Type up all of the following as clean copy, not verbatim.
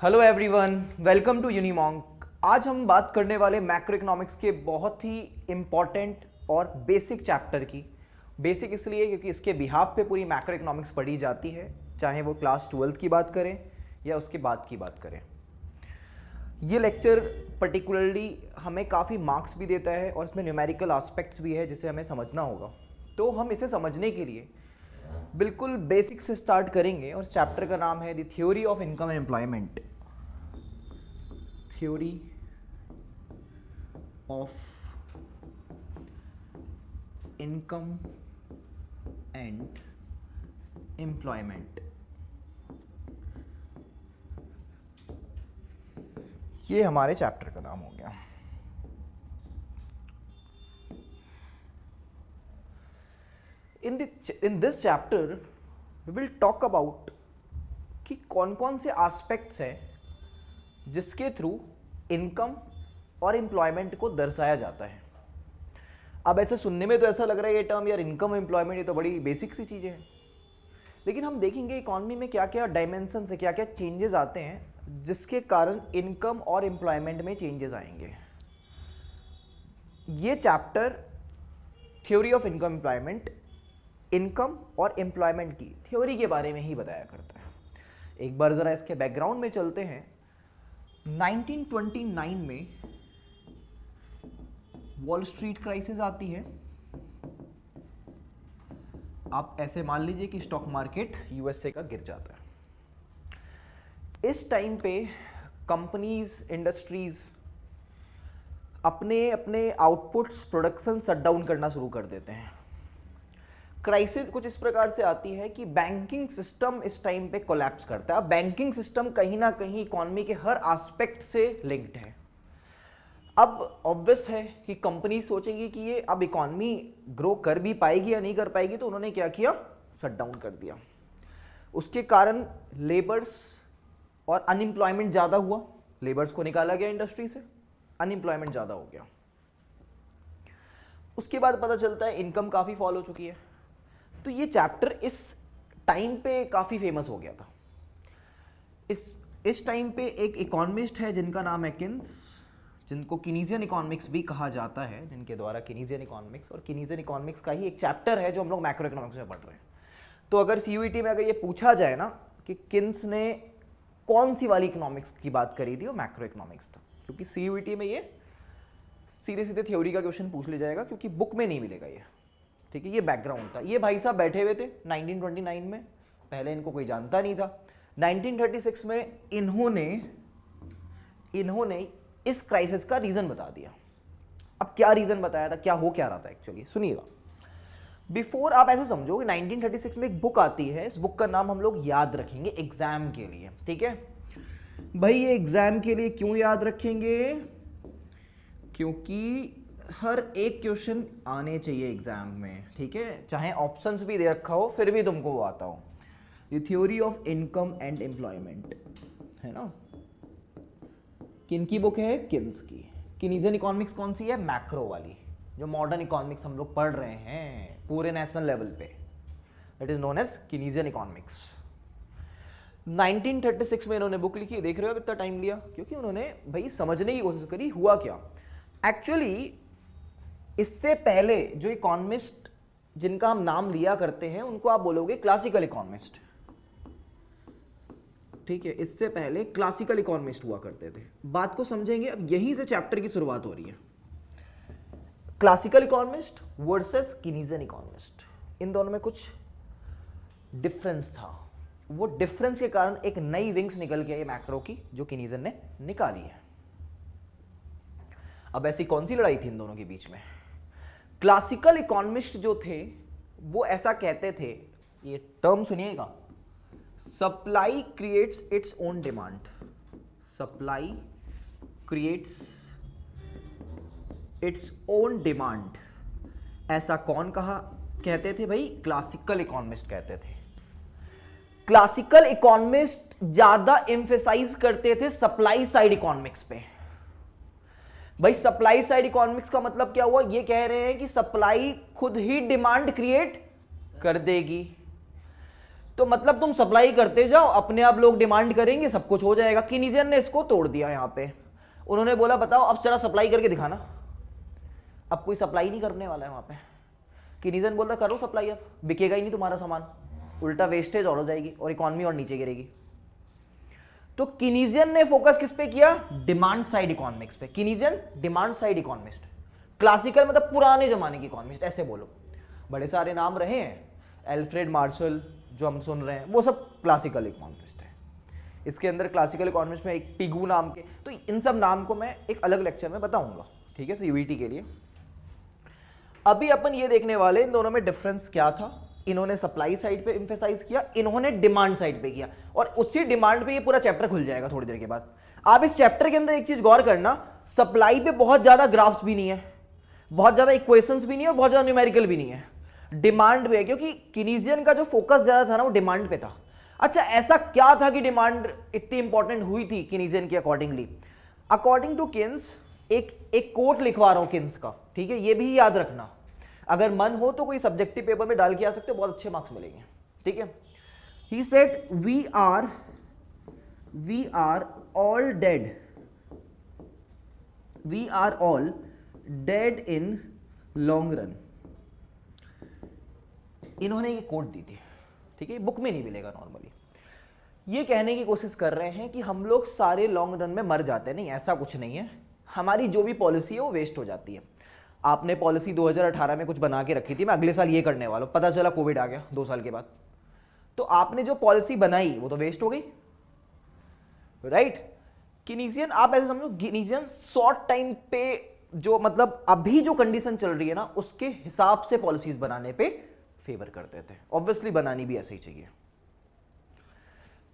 Hello everyone, welcome to Unimonk. आज हम बात करने वाले मैक्रो इकोनॉमिक्स के बहुत ही इम्पॉर्टेंट और बेसिक चैप्टर की। बेसिक इसलिए क्योंकि इसके बिहाफ पे पूरी मैक्रो इकोनॉमिक्स पढ़ी जाती है, चाहे वो क्लास 12th की बात करें या उसके बाद की बात करें। ये लेक्चर पर्टिकुलरली हमें काफ़ी मार्क्स भी देता है और इसमें न्यूमेरिकल एस्पेक्ट्स भी है जिसे हमें समझना होगा। तो हम इसे समझने के लिए बिल्कुल बेसिक से स्टार्ट करेंगे और चैप्टर का नाम है the theory of income and employment. Theory of income and employment, ये हमारे चैप्टर का नाम हो गया। in this chapter we will talk about कि कौन कौन से एस्पेक्ट्स हैं जिसके थ्रू इनकम और एम्प्लॉयमेंट को दर्शाया जाता है। अब ऐसे सुनने में तो ऐसा लग रहा है ये टर्म, यार इनकम एम्प्लॉयमेंट ये तो बड़ी बेसिक सी चीज़ें हैं, लेकिन हम देखेंगे इकॉनमी में क्या क्या डायमेंशन से क्या क्या चेंजेस आते हैं जिसके कारण इनकम और एम्प्लॉयमेंट में चेंजेस आएंगे। ये chapter theory of income employment, income और एम्प्लॉयमेंट की थ्योरी के बारे में ही बताया करता है। एक बार ज़रा इसके बैकग्राउंड में चलते हैं। 1929 में वॉल स्ट्रीट क्राइसिस आती है। आप ऐसे मान लीजिए कि स्टॉक मार्केट यूएसए का गिर जाता है। इस टाइम पे कंपनीज, इंडस्ट्रीज अपने अपने आउटपुट्स, प्रोडक्शन शट डाउन करना शुरू कर देते हैं। क्राइसिस कुछ इस प्रकार से आती है कि बैंकिंग सिस्टम इस टाइम पे कोलैप्स करता है। अब बैंकिंग सिस्टम कहीं ना कहीं इकोनॉमी के हर एस्पेक्ट से लिंक्ड है। अब ऑब्वियस है कि कंपनी सोचेगी कि ये अब इकोनॉमी ग्रो कर भी पाएगी या नहीं कर पाएगी, तो उन्होंने क्या किया, शट डाउन कर दिया। उसके कारण लेबर्स और अनएम्प्लॉयमेंट ज़्यादा हुआ, लेबर्स को निकाला गया इंडस्ट्री से, अनएम्प्लॉयमेंट ज़्यादा हो गया। उसके बाद पता चलता है इनकम काफ़ी फॉल हो चुकी है। तो ये चैप्टर इस टाइम पे काफ़ी फेमस हो गया था। इस टाइम पे एक इकोनॉमिस्ट है जिनका नाम है किन्स, जिनको कीनीजियन इकोनॉमिक्स भी कहा जाता है, जिनके द्वारा कीनीजियन इकोनॉमिक्स, और कीनीजियन इकोनॉमिक्स का ही एक चैप्टर है जो हम लोग मैक्रो इकोनॉमिक्स में पढ़ रहे हैं। तो अगर सीयूईटी में अगर ये पूछा जाए ना कि किन्स ने कौन सी वाली इकोनॉमिक्स की बात करी थी, वो मैक्रो इकोनॉमिक्स था, क्योंकि सीयूईटी में ये सीधे सीधे थ्योरी का क्वेश्चन पूछ लिया जाएगा, क्योंकि बुक में नहीं मिलेगा ये। ठीक है, ये बैकग्राउंड था। ये भाई साहब बैठे हुए थे 1929 में, पहले इनको कोई जानता नहीं था। 1936 में इन्होंने इस क्राइसिस का रीजन बता दिया। अब क्या रीजन बताया था, क्या हो क्या रहा था एक्चुअली, सुनिएगा। बिफोर आप ऐसे समझो कि 1936 में एक बुक आती है, इस बुक का नाम हम लोग याद रखेंगे एग्जाम के लिए। ठीक है भाई, ये एग्जाम के लिए क्यों याद रखेंगे, क्योंकि हर एक क्वेश्चन आने चाहिए एग्जाम में। ठीक है, चाहे ऑप्शंस भी दे रखा हो फिर भी तुमको वो आता हो। ये theory of income and employment है ना, किनकी बुक है, किन्स की। कीनीजियन इकोनॉमिक्स कौन सी है, मैक्रो वाली, जो मॉडर्न इकोनॉमिक्स हम लोग पढ़ रहे हैं पूरे नेशनल लेवल पे, that is known as Keynesian economics. 1936 में इन्होंने बुक लिखी। देख रहे हो कितना टाइम लिया, क्योंकि उन्होंने भाई समझने की कोशिश करी हुआ क्या। एक्चुअली इससे पहले जो इकोनॉमिस्ट जिनका हम नाम लिया करते हैं उनको आप बोलोगे क्लासिकल इकोनॉमिस्ट। ठीक है, इससे पहले क्लासिकल इकोनॉमिस्ट हुआ करते थे। बात को समझेंगे, अब यहीं से चैप्टर की शुरुआत हो रही है। Classical economist versus Keynesian economist, इन दोनों में कुछ डिफरेंस था। वो डिफरेंस के कारण एक नई विंग्स निकल के आई मैक्रो की, जो कीनीजियन ने निकाली है। अब ऐसी कौन सी लड़ाई थी इन दोनों के बीच में। क्लासिकल इकोनॉमिस्ट जो थे वो ऐसा कहते थे, ये टर्म सुनिएगा, supply creates its own demand. Supply creates its own demand. ऐसा कौन कहते थे भाई, क्लासिकल इकोनॉमिस्ट कहते थे। क्लासिकल इकोनॉमिस्ट ज्यादा एम्फेसाइज करते थे सप्लाई साइड इकोनॉमिक्स पे। भाई सप्लाई साइड इकोनॉमिक्स का मतलब क्या हुआ, ये कह रहे हैं कि सप्लाई खुद ही डिमांड क्रिएट कर देगी। तो मतलब तुम सप्लाई करते जाओ, अपने आप लोग डिमांड करेंगे, सब कुछ हो जाएगा। कीनीजियन ने इसको तोड़ दिया यहाँ पे। उन्होंने बोला बताओ अब जरा सप्लाई करके दिखाना। अब कोई सप्लाई नहीं करने वाला है वहाँ पे। कीनीजियन बोल रहा करो सप्लाई, अब बिकेगा ही नहीं तुम्हारा सामान, उल्टा वेस्टेज और हो जाएगी और इकॉनमी और नीचे गिरेगी। तो कीनीजियन ने फोकस किस पे किया? डिमांड साइड इकोनॉमिक्स पे। Keynesian demand side economist, classical मतलब पुराने जमाने की इकोनॉमिस्ट, ऐसे बोलो। बड़े सारे नाम रहे हैं, एल्फ्रेड मार्शल जो हम सुन रहे हैं, वो सब क्लासिकल इकोनॉमिस्ट है। इसके अंदर क्लासिकल इकोनॉमिस्ट में एक पिगू नाम के, तो इन सब नाम को मैं एक अलग लेक्चर में बताऊंगा, ठीक है, यूईटी के लिए। अभी अपन ये देखने वाले इन दोनों में डिफरेंस क्या था। इन्होंने सप्लाई साइड पे एम्फेसाइज किया, इन्होंने डिमांड साइड पे किया, और उसी डिमांड पे ये पूरा चैप्टर खुल जाएगा थोड़ी देर के बाद। आप इस चैप्टर के अंदर एक चीज गौर करना, सप्लाई पे बहुत ज्यादा ग्राफ्स भी नहीं है, बहुत ज्यादा इक्वेशंस भी नहीं है, और बहुत ज्यादा न्यूमेरिकल भी नहीं है। डिमांड पे, क्योंकि कीनीजियन का जो फोकस ज्यादा था ना वो डिमांड पे था। अच्छा, ऐसा क्या था कि डिमांड इतनी इंपॉर्टेंट हुई थी कीनीजियन के अकॉर्डिंगली? अकॉर्डिंग टू किन्स, एक कोट लिखवा रहा हूं किन्स का, ठीक है, ये भी याद रखना। अगर मन हो तो कोई सब्जेक्टिव पेपर में डाल के आ सकते हो, बहुत अच्छे मार्क्स मिलेंगे, ठीक है। He said we are all dead in long run. इन्होंने ये कोट दी थी, ठीक है, बुक में नहीं मिलेगा नॉर्मली। ये कहने की कोशिश कर रहे हैं कि हम लोग सारे लॉन्ग रन में मर जाते हैं। नहीं, ऐसा कुछ नहीं है। हमारी जो भी पॉलिसी है वो वेस्ट हो जाती है। आपने पॉलिसी 2018 में कुछ बना के रखी थी, मैं अगले साल ये करने वाला हूं, पता चला कोविड आ गया 2 साल के बाद, तो आपने जो पॉलिसी बनाई वो तो वेस्ट हो गई, राइट। कीनीजियन आप ऐसे समझो, कीनीजियन शॉर्ट टाइम पे जो मतलब अभी जो कंडीशन चल रही है ना उसके हिसाब से पॉलिसीज बनाने पे फेवर करते थे। ऑब्वियसली बनानी भी ऐसे ही चाहिए।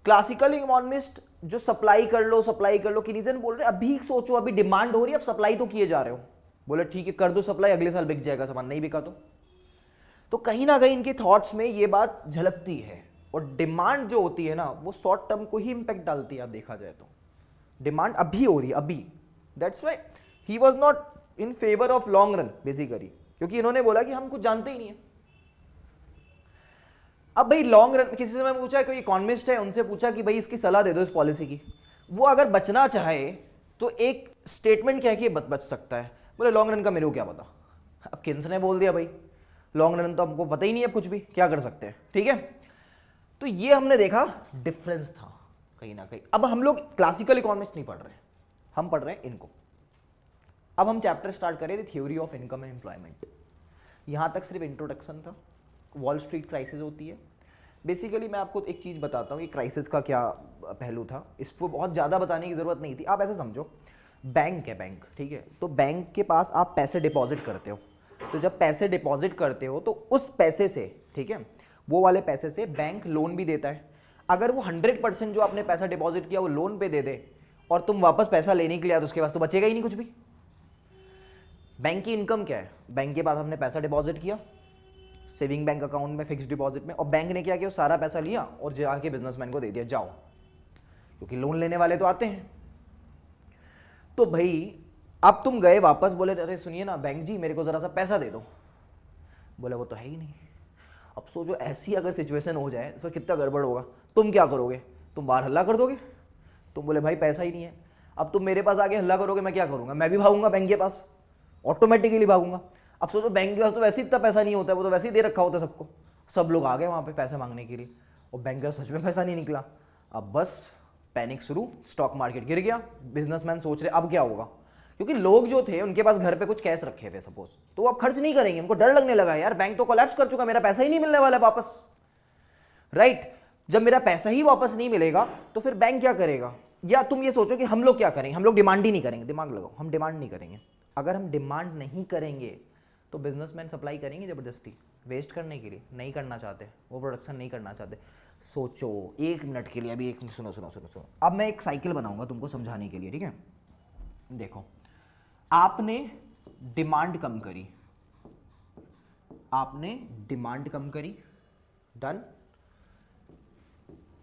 क्लासिकल इकोनॉमिस्ट जो सप्लाई कर लो, कीनीजियन बोल रहे अभी सोचो, अभी डिमांड हो रही है, अब सप्लाई तो किए जा रहे हो। बोले ठीक है कर दो सप्लाई, अगले साल बिक जाएगा सामान, नहीं बिका तो कहीं ना कहीं इनके थॉट्स में ये बात झलकती है। और डिमांड जो होती है ना वो शॉर्ट टर्म को ही इंपैक्ट डालती है। आप देखा जाए तो डिमांड अभी हो रही है, अभी, that's why he was not in favour of long run basically, क्योंकि इन्होंने बोला कि हम कुछ जानते ही नहीं है। अब भाई लॉन्ग रन, किसी से मैं पूछा, कोई इकोनॉमिस्ट है, उनसे पूछा कि भाई इसकी सलाह दे दो इस पॉलिसी की, वो अगर बचना चाहे तो एक स्टेटमेंट कह के बच सकता है, बोले लॉन्ग रन का मेरे को क्या पता। अब किन्स ने बोल दिया भाई लॉन्ग रन तो हमको पता ही नहीं है, अब कुछ भी क्या कर सकते हैं, ठीक है। तो ये हमने देखा डिफरेंस था कहीं ना कहीं। अब हम लोग क्लासिकल इकोनॉमिक्स नहीं पढ़ रहे, हम पढ़ रहे हैं इनको। अब हम चैप्टर स्टार्ट करें theory of income and employment. यहां तक सिर्फ इंट्रोडक्शन था। वॉल स्ट्रीट क्राइसिस होती है बेसिकली। मैं आपको एक चीज़ बताता हूँ कि क्राइसिस का क्या पहलू था, इसको बहुत ज़्यादा बताने की ज़रूरत नहीं थी। आप ऐसे समझो, बैंक है, बैंक, ठीक है, तो बैंक के पास आप पैसे डिपॉजिट करते हो, तो जब पैसे डिपॉजिट करते हो तो उस पैसे से, ठीक है, वो वाले पैसे से बैंक लोन भी देता है। अगर वो 100% जो आपने पैसा डिपॉजिट किया वो लोन पे दे दे और तुम वापस पैसा लेने के लिए आए तो उसके पास तो बचेगा ही नहीं कुछ भी। बैंक की इनकम क्या है? बैंक के पास हमने पैसा डिपॉजिट किया सेविंग बैंक अकाउंट में, फिक्स डिपॉजिट में, और बैंक ने क्या किया, सारा पैसा लिया और जाके बिजनेसमैन को दे दिया, जाओ, क्योंकि लोन लेने वाले तो आते हैं। तो भाई अब तुम गए वापस, बोले अरे सुनिए ना बैंक जी मेरे को जरा सा पैसा दे दो, बोले वो तो है ही नहीं। अब सोचो ऐसी अगर सिचुएशन हो जाए, इसमें कितना गड़बड़ होगा। तुम क्या करोगे? तुम बाहर हल्ला कर दोगे। तुम बोले भाई पैसा ही नहीं है। अब तुम मेरे पास आके हल्ला करोगे, मैं क्या करूंगा? मैं भी भागूंगा बैंक के पास, ऑटोमेटिकली भागूंगा। अब सोचो बैंक के पास तो वैसे ही इतना पैसा नहीं होता है, वो तो वैसे ही दे रखा होता है सबको, सब लोग आ गए वहाँ पे पैसे मांगने के लिए और बैंक का सच में पैसा नहीं निकला। अब बस पैनिक शुरू, स्टॉक मार्केट गिर गया, बिजनेसमैन सोच रहे अब क्या होगा, क्योंकि लोग जो थे उनके पास घर पे कुछ कैश रखे थे सपोज, तो वो अब खर्च नहीं करेंगे, उनको डर लगने लगा यार बैंक तो कोलैप्स कर चुका, मेरा पैसा ही नहीं मिलने वाला वापस, राइट। जब मेरा पैसा ही वापस नहीं मिलेगा तो फिर बैंक क्या करेगा? या तुम ये सोचो कि हम लोग क्या करेंगे, हम लोग डिमांड ही नहीं करेंगे, दिमाग लगाओ, हम डिमांड नहीं करेंगे। अगर हम डिमांड नहीं करेंगे तो बिजनेसमैन सप्लाई करेंगे जबरदस्ती, वेस्ट करने के लिए, नहीं करना चाहते, वो प्रोडक्शन नहीं करना चाहते। सोचो 1 मिनट के लिए, अभी एक सुनो सुनो सुनो सुनो, अब मैं एक साइकिल बनाऊंगा तुमको समझाने के लिए, ठीक है। देखो आपने डिमांड कम करी, आपने डिमांड कम करी, डन।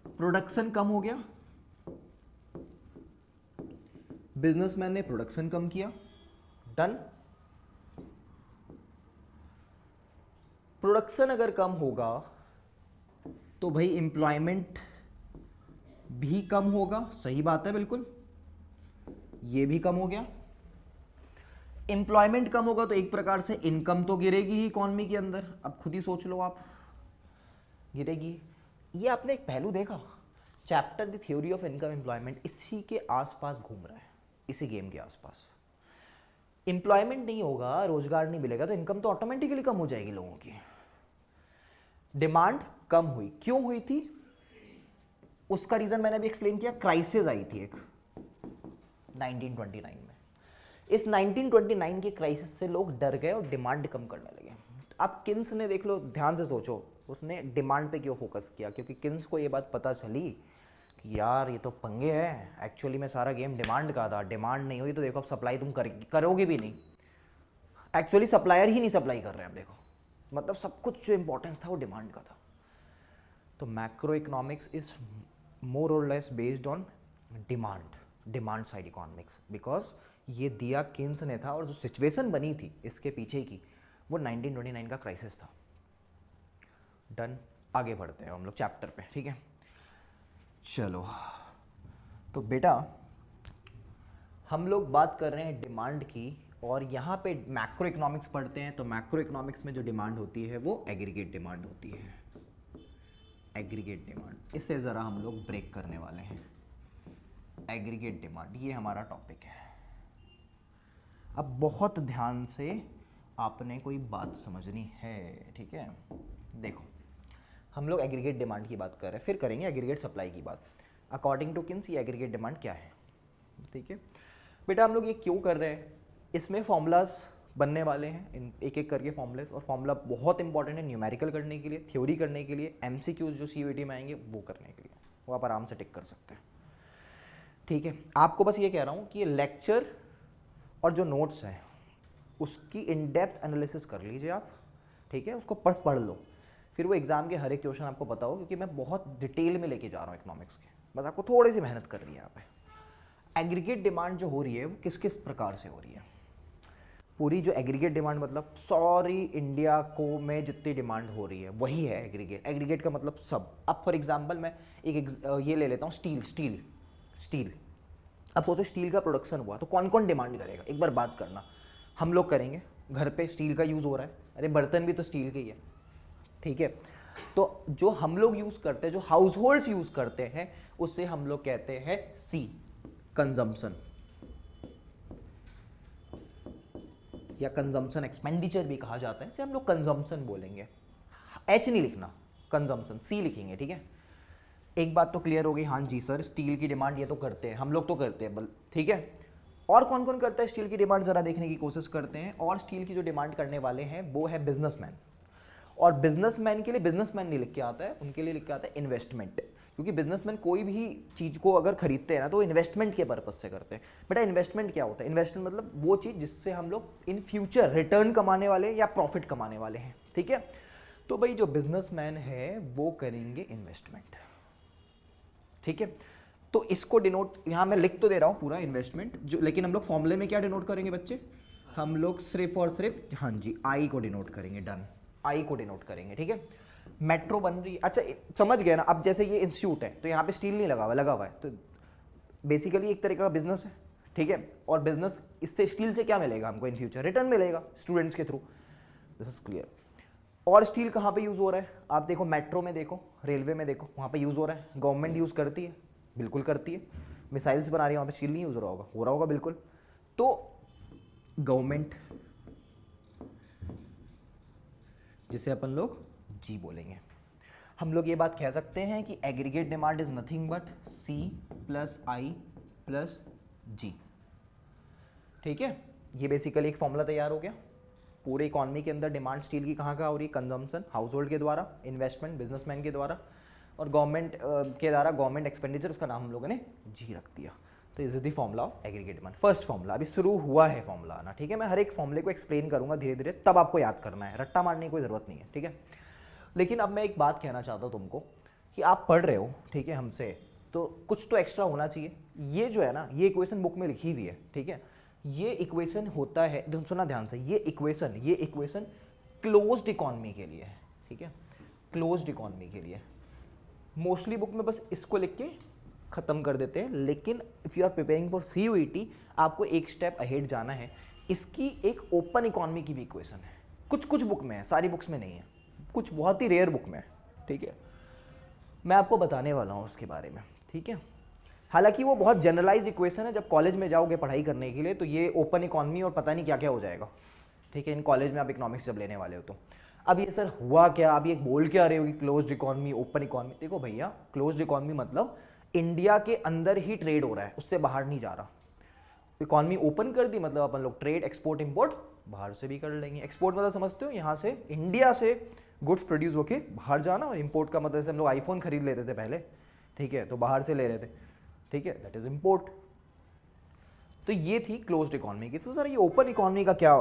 प्रोडक्शन कम हो गया, बिजनेसमैन ने प्रोडक्शन कम किया, डन। प्रोडक्शन अगर कम होगा तो भाई एम्प्लॉयमेंट भी कम होगा, सही बात है बिल्कुल, ये भी कम हो गया। एम्प्लॉयमेंट कम होगा तो एक प्रकार से इनकम तो गिरेगी ही इकॉनमी के अंदर, अब खुद ही सोच लो आप, गिरेगी। ये आपने एक पहलू देखा, chapter the theory of income employment इसी के आसपास घूम रहा है, इसी गेम के आसपास। एम्प्लॉयमेंट नहीं होगा, रोजगार नहीं मिलेगा तो इनकम तो ऑटोमेटिकली कम हो जाएगी लोगों की। डिमांड कम हुई, क्यों हुई थी उसका रीजन मैंने अभी एक्सप्लेन किया, क्राइसिस आई थी एक 1929 में। इस 1929 के क्राइसिस से लोग डर गए और डिमांड कम करने लगे। अब किन्स ने देख लो, ध्यान से सोचो, उसने डिमांड पे क्यों फोकस किया, क्योंकि किन्स को ये बात पता चली कि यार ये तो पंगे है, एक्चुअली में सारा गेम डिमांड का था, डिमांड नहीं हुई तो देखो अब सप्लाई तुम करोगे भी नहीं, एक्चुअली सप्लायर ही नहीं सप्लाई कर रहे हैं, अब देखो मतलब सब कुछ जो इंपॉर्टेंस था वो डिमांड का था। तो मैक्रो इकोनॉमिक्स इज मोर और less based on demand side economics, because ये दिया किन्स ने था और जो सिचुएशन बनी थी इसके पीछे की वो 1929 का क्राइसिस था। डन, आगे बढ़ते हैं हम लोग चैप्टर पे, ठीक है। चलो तो बेटा हम लोग बात कर रहे हैं डिमांड की, और यहाँ पे मैक्रो इकोनॉमिक्स पढ़ते हैं तो मैक्रो इकोनॉमिक्स में जो डिमांड होती है वो एग्रीगेट डिमांड होती है। एग्रीगेट डिमांड, इससे ज़रा हम लोग ब्रेक करने वाले हैं। एग्रीगेट डिमांड ये हमारा टॉपिक है। अब बहुत ध्यान से आपने कोई बात समझनी है, ठीक है। देखो हम लोग एग्रीगेट डिमांड की बात कर रहे हैं, फिर करेंगे एग्रीगेट सप्लाई की बात। अकॉर्डिंग टू किन्स ये एग्रीगेट डिमांड क्या है, ठीक है बेटा। हम लोग ये क्यों कर रहे हैं, इसमें फॉर्मूलाज बनने वाले हैं, एक एक करके फॉर्मूलाज, और फॉर्मूला बहुत इंपॉर्टेंट है न्यूमेरिकल करने के लिए, थ्योरी करने के लिए, एमसीक्यूज जो सीयूईटी में आएंगे वो करने के लिए, वो आप आराम से टिक कर सकते हैं, ठीक है। आपको बस ये कह रहा हूँ कि ये लेक्चर और जो नोट्स हैं उसकी इन डेप्थ एनालिसिस कर लीजिए आप, ठीक है, उसको पढ़ लो, फिर वो एग्जाम के हर एक क्वेश्चन आपको पता हो, क्योंकि मैं बहुत डिटेल में लेके जा रहा हूँ इकोनॉमिक्स के, बस आपको थोड़ी सी मेहनत करनी है यहाँ पे। एग्रीगेट डिमांड जो हो रही है वो किस किस प्रकार से हो रही है, पूरी जो एग्रीगेट डिमांड मतलब सॉरी इंडिया को में जितनी डिमांड हो रही है वही है एग्रीगेट। एग्रीगेट का मतलब सब। अब फॉर एग्जांपल मैं ये ले लेता हूँ स्टील। अब सोचो स्टील का प्रोडक्शन हुआ तो कौन कौन डिमांड करेगा, एक बार बात करना। हम लोग करेंगे, घर पे स्टील का यूज़ हो रहा है, अरे बर्तन भी तो स्टील के ही है, ठीक है। तो जो हम लोग यूज़ करते हैं, जो हाउस होल्ड्स यूज़ करते हैं, उससे हम लोग कहते हैं सी, कंजम्पशन, या कंजम्पशन एक्सपेंडिचर भी कहा जाता है, इसे हम लोग कंजम्पशन बोलेंगे। एच नहीं लिखना, कंजम्पशन सी लिखेंगे, ठीक है। एक बात तो क्लियर हो गई, हाँ जी सर स्टील की डिमांड ये तो करते हैं, हम लोग तो करते हैं, ठीक है। और कौन कौन करता है स्टील की डिमांड, ज़रा देखने की कोशिश करते हैं। और स्टील की जो डिमांड करने वाले हैं वो है बिजनेसमैन, और बिजनेसमैन के लिए बिजनेसमैन नहीं लिख के आता है, उनके लिए लिख के आता है इन्वेस्टमेंट, क्योंकि बिजनेसमैन कोई भी चीज़ को अगर खरीदते हैं ना तो इन्वेस्टमेंट के पर्पज से करते हैं। बेटा इन्वेस्टमेंट क्या होता है, इन्वेस्टमेंट मतलब वो चीज़ जिससे हम लोग इन फ्यूचर रिटर्न कमाने वाले या प्रॉफिट कमाने वाले हैं, ठीक है। तो भाई जो बिजनेसमैन है वो करेंगे इन्वेस्टमेंट, ठीक है। तो इसको डिनोट, यहाँ मैं लिख तो दे रहा हूँ पूरा इन्वेस्टमेंट जो, लेकिन हम लोग फॉर्मूले में क्या डिनोट करेंगे बच्चे, हम लोग सिर्फ और सिर्फ हाँ जी आई को डिनोट करेंगे, डन, आई को डिनोट करेंगे, ठीक है। मेट्रो बन रही है, अच्छा समझ गए ना। अब जैसे ये इंस्टीट्यूट है तो यहाँ पे स्टील नहीं लगा हुआ है, तो बेसिकली एक तरीका का बिजनेस है, ठीक है। और बिजनेस, इससे स्टील से क्या मिलेगा हमको इन फ्यूचर, रिटर्न मिलेगा स्टूडेंट्स के थ्रू, दिस इज क्लियर। और स्टील कहाँ पे यूज़ हो रहा है, आप देखो मेट्रो में देखो, रेलवे में देखो, वहाँ पे यूज़ हो रहा है। गवर्नमेंट यूज़ करती है, बिल्कुल करती है। मिसाइल्स बना रही है, वहाँ पे स्टील नहीं यूज़ हो रहा होगा बिल्कुल। तो गवर्नमेंट, जिसे अपन लोग जी बोलेंगे, हम लोग ये बात कह सकते हैं कि aggregate demand is nothing but C plus I plus G, ठीक है। ये बेसिकली एक फॉर्मूला तैयार हो गया। पूरे इकॉनमी के अंदर डिमांड स्टील की कहाँ हो रही है, कंजम्पशन हाउस होल्ड के द्वारा, इन्वेस्टमेंट बिजनेसमैन के द्वारा, और गवर्नमेंट के द्वारा गवर्नमेंट एक्सपेंडिचर, उसका नाम हम लोगों ने जी रख दिया। तो this is the formula of aggregate demand. First formula, अभी शुरू हुआ है फॉर्मूला आना, ठीक है। मैं हर एक फॉर्मूले को एक्सप्लेन करूंगा धीरे धीरे, तब आपको याद करना है, रट्टा मारने की कोई ज़रूरत नहीं है, ठीक है। लेकिन अब मैं एक बात कहना चाहता हूँ तुमको कि आप पढ़ रहे हो, ठीक है, हमसे, तो कुछ तो एक्स्ट्रा होना चाहिए। ये जो है ना, ये इक्वेशन बुक में लिखी हुई है, ठीक है। ये इक्वेशन होता है, सुना ध्यान से, ये इक्वेशन क्लोज्ड इकॉनमी के लिए है, ठीक है, क्लोज्ड इकॉनमी के लिए। मोस्टली बुक में बस इसको लिख के ख़त्म कर देते हैं, लेकिन if you are preparing for CUET आपको एक स्टेप अहेड जाना है। इसकी एक ओपन इकोनॉमी की भी इक्वेशन है, कुछ कुछ बुक में है, सारी बुक्स में नहीं है, कुछ बहुत ही रेयर बुक में है, ठीक है। मैं आपको बताने वाला हूँ उसके बारे में, ठीक है। हालांकि वो बहुत जनरलाइज इक्वेशन है, जब कॉलेज में जाओगे पढ़ाई करने के लिए तो ये ओपन इकोनॉमी और पता नहीं क्या क्या हो जाएगा, ठीक है। इन कॉलेज में आप इकोनॉमिक्स जब लेने वाले हो तो अब ये सर हुआ क्या, आप ये बोल के आ रहे हो कि क्लोज्ड इकोनॉमी ओपन इकोनॉमी। देखो भैया, क्लोज्ड इकोनॉमी मतलब इंडिया के अंदर ही ट्रेड हो रहा है, उससे बाहर नहीं जा रहा। इकोनॉमी ओपन कर दी मतलब अपन लोग ट्रेड एक्सपोर्ट इंपोर्ट बाहर से भी कर लेंगे। एक्सपोर्ट मतलब समझते हो, यहाँ से इंडिया से गुड्स प्रोड्यूस होके बाहर जाना, और इंपोर्ट का मतलब जैसे हम लोग आईफोन खरीद लेते थे पहले, ठीक है, तो बाहर से ले रहे थे, ठीक है, दैट इज इंपोर्ट। तो ये थी क्लोज्ड इकोनॉमी की। तो सर ये ओपन इकोनॉमी का क्या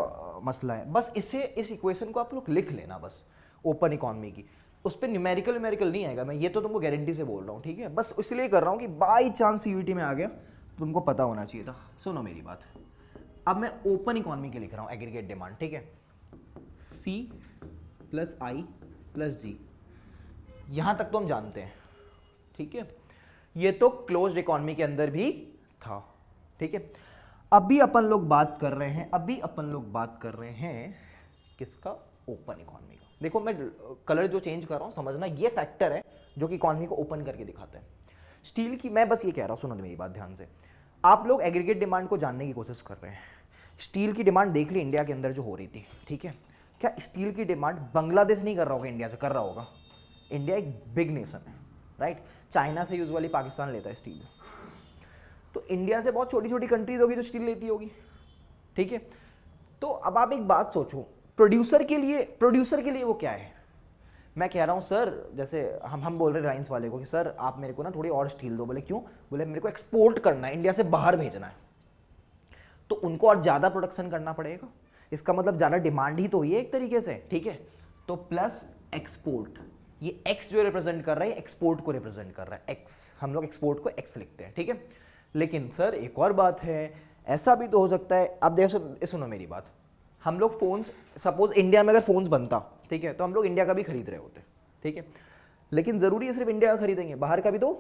मसला है, बस इसे, इस इक्वेशन को आप लोग लिख लेना बस, ओपन इकोनॉमी की। उस पर न्यूमेरिकल नहीं आएगा, मैं ये तो तुमको गारंटी से बोल रहा हूँ, ठीक है। बस इसलिए कर रहा हूँ कि बाई चांस CUET में आ गया, तुमको पता होना चाहिए था। सुनो मेरी बात, अब मैं ओपन इकोनॉमी के लिख रहा हूँ, एग्रीगेट डिमांड, ठीक है, C + I + G, यहाँ तक तो हम जानते हैं, ठीक है। ये तो क्लोज्ड इकोनॉमी के अंदर भी था, ठीक है। अभी अपन लोग बात कर रहे हैं किसका, ओपन इकोनॉमी का। देखो मैं कलर जो चेंज कर रहा हूँ, समझना ये फैक्टर है जो कि इकोनॉमी को ओपन करके दिखाता है। स्टील की, मैं बस ये कह रहा हूँ, सुनो मेरी बात ध्यान से, आप लोग एग्रीगेट डिमांड को जानने की कोशिश कर रहे हैं। स्टील की डिमांड देख ली इंडिया के अंदर जो हो रही थी, ठीक है। क्या स्टील की डिमांड बांग्लादेश नहीं कर रहा होगा, इंडिया से कर रहा होगा? इंडिया एक बिग नेशन है, राइट। चाइना से यूजुअली पाकिस्तान लेता है स्टील, तो इंडिया से बहुत छोटी छोटी कंट्रीज होगी जो स्टील लेती होगी, ठीक है। तो अब आप एक बात सोचो, प्रोड्यूसर के लिए वो क्या है। मैं कह रहा हूँ सर, जैसे हम बोल रहे रिलायंस वाले को कि सर आप मेरे को ना थोड़ी और स्टील दो। बोले क्यों? बोले मेरे को एक्सपोर्ट करना है, इंडिया से बाहर भेजना है, तो उनको और ज़्यादा प्रोडक्शन करना पड़ेगा। इसका मतलब ज़्यादा डिमांड ही तो हुई है एक तरीके से, ठीक है। तो प्लस एक्सपोर्ट, ये एक्स जो रिप्रेजेंट कर रहा है एक्सपोर्ट को रिप्रेजेंट कर रहा है, एक्स, हम लोग एक्सपोर्ट को एक्स लिखते हैं, ठीक है। लेकिन सर एक और बात है, ऐसा भी तो हो सकता है, अब देखो सुनो मेरी बात, हम लोग फोन्स, सपोज इंडिया में अगर फोन्स बनता, ठीक है, तो हम लोग इंडिया का भी खरीद रहे होते, ठीक है। लेकिन ज़रूरी है सिर्फ इंडिया का खरीदेंगे, बाहर का भी तो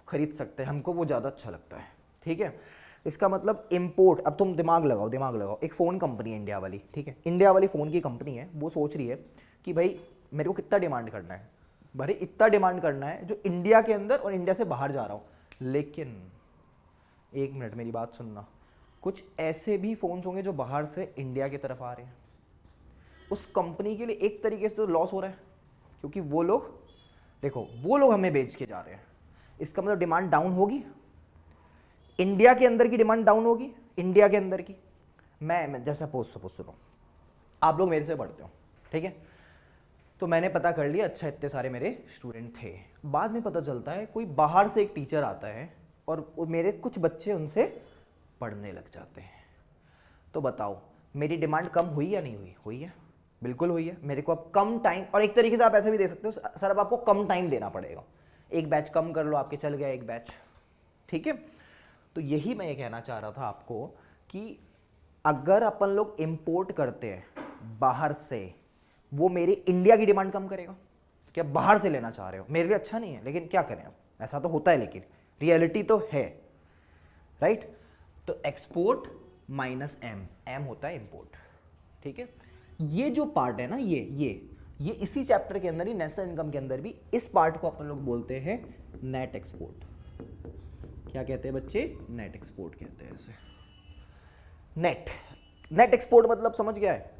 खरीद सकते हैं, हमको वो ज़्यादा अच्छा लगता है, ठीक है। इसका मतलब इंपोर्ट, अब तुम दिमाग लगाओ, एक फ़ोन कंपनी है इंडिया वाली, ठीक है, इंडिया वाली फ़ोन की कंपनी है, वो सोच रही है कि भाई मेरे को कितना डिमांड करना है, भाई इतना डिमांड करना है जो इंडिया के अंदर और इंडिया से बाहर जा रहा हूँ। लेकिन एक मिनट मेरी बात सुनना, कुछ ऐसे भी फ़ोन्स होंगे जो बाहर से इंडिया की तरफ आ रहे हैं, उस कंपनी के लिए एक तरीके से लॉस हो रहा है, क्योंकि वो लोग, देखो वो लोग हमें बेच के जा रहे हैं, इसका मतलब डिमांड डाउन होगी, इंडिया के अंदर की डिमांड डाउन होगी, इंडिया के अंदर की। मैं जैसा सपोज सुनो, आप लोग मेरे से पढ़ते हो, ठीक है, तो मैंने पता कर लिया, अच्छा इतने सारे मेरे स्टूडेंट थे। बाद में पता चलता है कोई बाहर से एक टीचर आता है और मेरे कुछ बच्चे उनसे पढ़ने लग जाते हैं। तो बताओ मेरी डिमांड कम हुई या नहीं हुई? हुई है, बिल्कुल हुई है। मेरे को अब कम टाइम, और एक तरीके से आप ऐसे भी दे सकते हो, सर अब आपको कम टाइम देना पड़ेगा, एक बैच कम कर लो, आपके चल गया एक बैच, ठीक है। तो यही मैं ये कहना चाह रहा था आपको कि अगर अपन लोग इंपोर्ट करते हैं बाहर से, वो मेरी इंडिया की डिमांड कम करेगा। क्या बाहर से लेना चाह रहे हो, मेरे लिए अच्छा नहीं है, लेकिन क्या करें, अब ऐसा तो होता है, लेकिन रियलिटी तो है, राइट। तो एक्सपोर्ट माइनस एम होता है इंपोर्ट, ठीक है। ये जो पार्ट है ना, ये इसी चैप्टर के अंदर ही, नेशनल इनकम के अंदर भी, इस पार्ट को अपन लोग बोलते हैं नेट एक्सपोर्ट। क्या कहते हैं बच्चे? नेट एक्सपोर्ट कहते हैं इसे। नेट एक्सपोर्ट मतलब समझ गया है,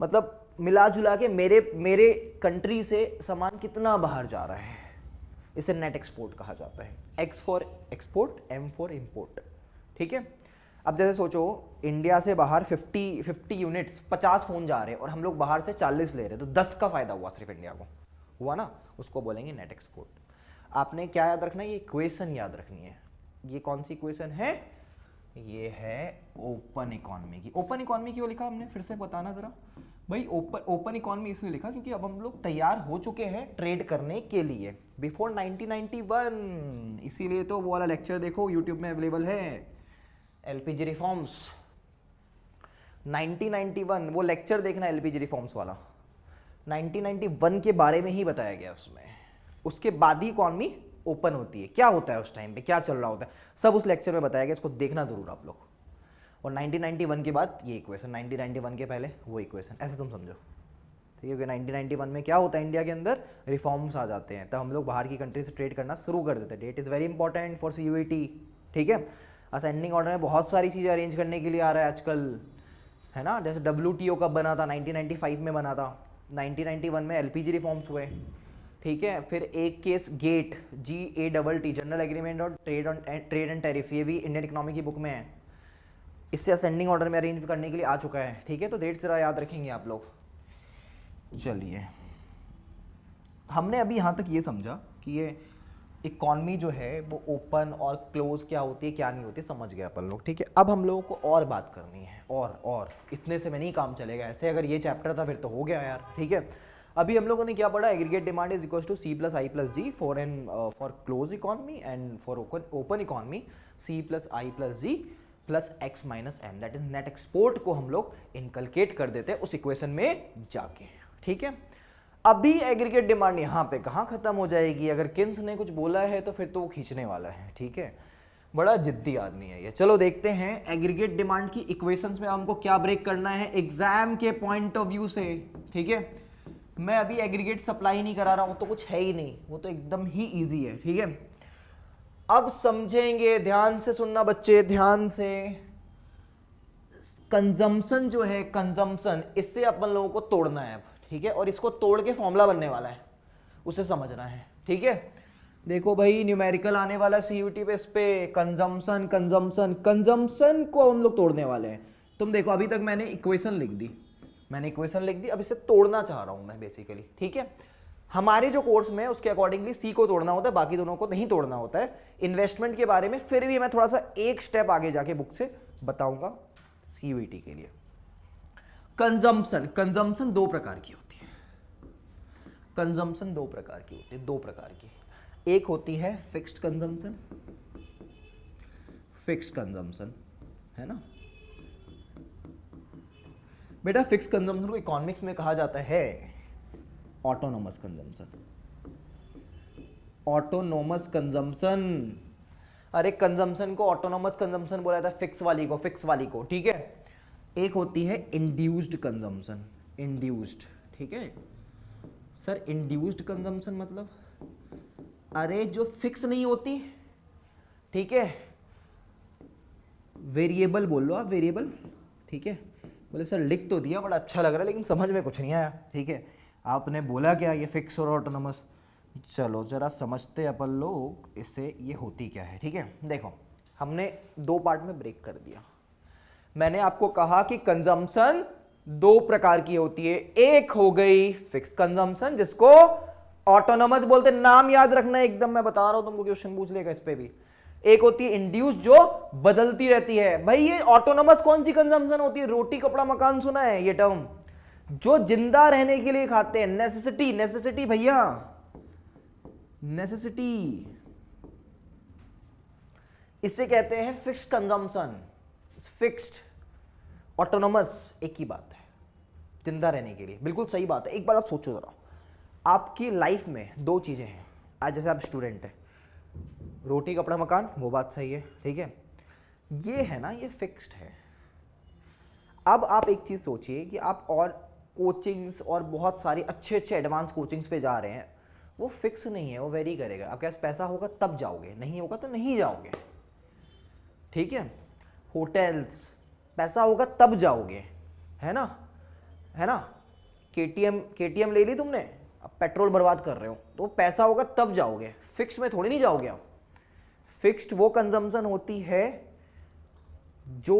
मतलब मिला जुला के मेरे कंट्री से सामान कितना बाहर जा रहा है, इसे नेट एक्सपोर्ट कहा जाता है। X for export, M for import, ठीक है। अब जैसे सोचो इंडिया से बाहर 50 यूनिट्स, 50 फ़ोन जा रहे हैं और हम लोग बाहर से 40 ले रहे हैं, तो 10 का फ़ायदा हुआ सिर्फ इंडिया को, हुआ ना, उसको बोलेंगे नेट एक्सपोर्ट। आपने क्या याद रखना है? ये इक्वेशन याद रखनी है। ये कौन सी इक्वेशन है? ये है ओपन इकोनॉमी की। ओपन इकोनॉमी क्यों लिखा हमने, फिर से बताना ज़रा भाई। ओपन इकोनॉमी इसलिए लिखा क्योंकि अब हम लोग तैयार हो चुके हैं ट्रेड करने के लिए बिफोर 1991। इसीलिए तो वो वाला लेक्चर देखो यूट्यूब में अवेलेबल है, एलपीजी रिफॉर्म्स 1991, वो लेक्चर देखना एलपीजी रिफॉर्म्स वाला, 1991 के बारे में ही बताया गया उसमें, उसके बाद ही इकॉनमी ओपन होती है। क्या होता है उस टाइम पे, क्या चल रहा होता है, सब उस लेक्चर में बताया गया, इसको देखना जरूर आप लोग। और 1991 के बाद ये इक्वेशन, 1991 के पहले वो इक्वेशन, ऐसे तुम समझो, ठीक है। क्योंकि 1991 में क्या होता है, इंडिया के अंदर रिफॉर्म्स आ जाते हैं, तब हम लोग बाहर की कंट्री से ट्रेड करना शुरू कर देते हैं। That is very important for CUET, ठीक है। असेंडिंग ऑर्डर में बहुत सारी चीज़ें अरेंज करने के लिए आ रहा है आजकल, है ना। जैसे WTO कब बना था, 1995 में बना था। 1991 में LPG रिफॉर्म्स हुए, ठीक है। फिर एक case GATT, GATT, general agreement और ट्रेड एंड टैरिफ, ये भी इंडियन इकोनॉमी की बुक में है, इससे असेंडिंग ऑर्डर में अरेंज करने के लिए आ चुका है, ठीक है। तो डेट जरा याद रखेंगे आप लोग। चलिए, हमने अभी यहाँ तक ये समझा कि ये इकॉनमी जो है वो ओपन और क्लोज क्या होती है, क्या नहीं होती, समझ गए अपन लोग, ठीक है। अब हम लोगों को और बात करनी है, और इतने से में नहीं काम चलेगा, ऐसे अगर ये चैप्टर था फिर तो हो गया यार, ठीक है। अभी हम लोगों ने क्या पढ़ा, aggregate demand is equal to C+I+G for close economy and for open economy C+I+G plus X minus M, that is net export को हम लोग इनकलकेट कर देते हैं उस इक्वेशन में जाके, ठीक है। अभी एग्रीगेट डिमांड यहाँ पे कहाँ खत्म हो जाएगी, अगर किन्स ने कुछ बोला है तो फिर तो वो खींचने वाला है, ठीक है। बड़ा जिद्दी आदमी है ये। चलो देखते हैं एग्रीगेट डिमांड की इक्वेशंस में हमको क्या ब्रेक करना है एग्जाम के पॉइंट ऑफ व्यू से, ठीक है। मैं अभी एग्रीगेट सप्लाई नहीं करा रहा हूँ, तो कुछ है ही नहीं, वो तो एकदम ही ईजी है, ठीक है। अब समझेंगे, ध्यान से सुनना बच्चे, ध्यान से। कंजम्पशन जो है, कंजम्पशन, इससे अपन लोगों को तोड़ना है अब, ठीक है। और इसको तोड़ के फॉर्मूला बनने वाला है, उसे समझना है, ठीक है। देखो भाई, न्यूमेरिकल आने वाला CUET पे, इस पे कंजम्पशन कंजम्पशन कंजम्पशन को हम लोग तोड़ने वाले हैं। तुम देखो, अभी तक मैंने इक्वेशन लिख दी, अब इसे तोड़ना चाह रहा हूं मैं बेसिकली, ठीक है। हमारे जो कोर्स में उसके अकॉर्डिंगली C को तोड़ना होता है, बाकी दोनों को नहीं तोड़ना होता है। इन्वेस्टमेंट के बारे में फिर भी मैं थोड़ा सा एक स्टेप आगे जाके बुक से बताऊंगा CUET के लिए। कंजम्पशन दो प्रकार की होती है, कंजम्पशन दो प्रकार की होती है, दो प्रकार की। एक होती है फिक्स्ड कंजम्पशन, फिक्स्ड कंजम्पशन, है ना बेटा। फिक्स्ड कंजम्पशन को इकोनॉमिक्स में कहा जाता है ऑटोनोमस कंजम्पशन, ऑटोनोमस कंजम्पशन। अरे कंजम्पशन को ऑटोनोमस कंजम्पशन बोला था, फिक्स वाली को, ठीक है। एक होती है इंड्यूस्ड कंजम्पशन, इंड्यूस्ड, ठीक है सर। इंड्यूस्ड कंजम्पशन मतलब, अरे जो फिक्स नहीं होती, ठीक है, वेरिएबल बोल लो आप, वेरिएबल, ठीक है। बोले सर लिख तो दिया, बड़ा अच्छा लग रहा है, लेकिन समझ में कुछ नहीं आया, ठीक है। आपने बोला क्या, ये फिक्स और ऑटोनोमस, चलो जरा समझते अपन लोग इससे ये होती क्या है, ठीक है। देखो, हमने दो पार्ट में ब्रेक कर दिया। मैंने आपको कहा कि कंजम्पशन दो प्रकार की होती है, एक हो गई फिक्स्ड कंजम्पशन जिसको ऑटोनोमस बोलते, नाम याद रखना एकदम, मैं बता रहा हूं तुमको, क्वेश्चन पूछ लेगा इस पे भी। एक होती है इंड्यूस जो बदलती रहती है। भाई ये ऑटोनोमस कौन सी कंजम्पशन होती है, रोटी कपड़ा मकान सुना है ये टर्म, जो जिंदा रहने के लिए खाते हैं, नेसेसिटी, नेसेसिटी भैया, नेसेसिटी, इसे कहते हैं फिक्स्ड कंजम्पशन। फिक्स्ड ऑटोनोमस एक ही बात है, जिंदा रहने के लिए, बिल्कुल सही बात है। एक बार आप सोचो जरा, आपकी लाइफ में दो चीजें हैं, आज जैसे आप स्टूडेंट हैं, रोटी कपड़ा मकान, वो बात सही है, ठीक है। ये है ना, ये फिक्स्ड है। अब आप एक चीज सोचिए कि आप और कोचिंग्स और बहुत सारी अच्छे अच्छे एडवांस कोचिंग्स पे जा रहे हैं, वो फिक्स नहीं है, वो वेरी करेगा। आपके पास पैसा होगा तब जाओगे, नहीं होगा तो नहीं जाओगे, ठीक है। होटल्स, पैसा होगा तब जाओगे, है ना, है ना। केटीएम ले ली तुमने, अब पेट्रोल बर्बाद कर रहे हो, तो पैसा होगा तब जाओगे, फिक्स में थोड़ी नहीं जाओगे आप। फिक्स्ड वो कंजम्पशन होती है जो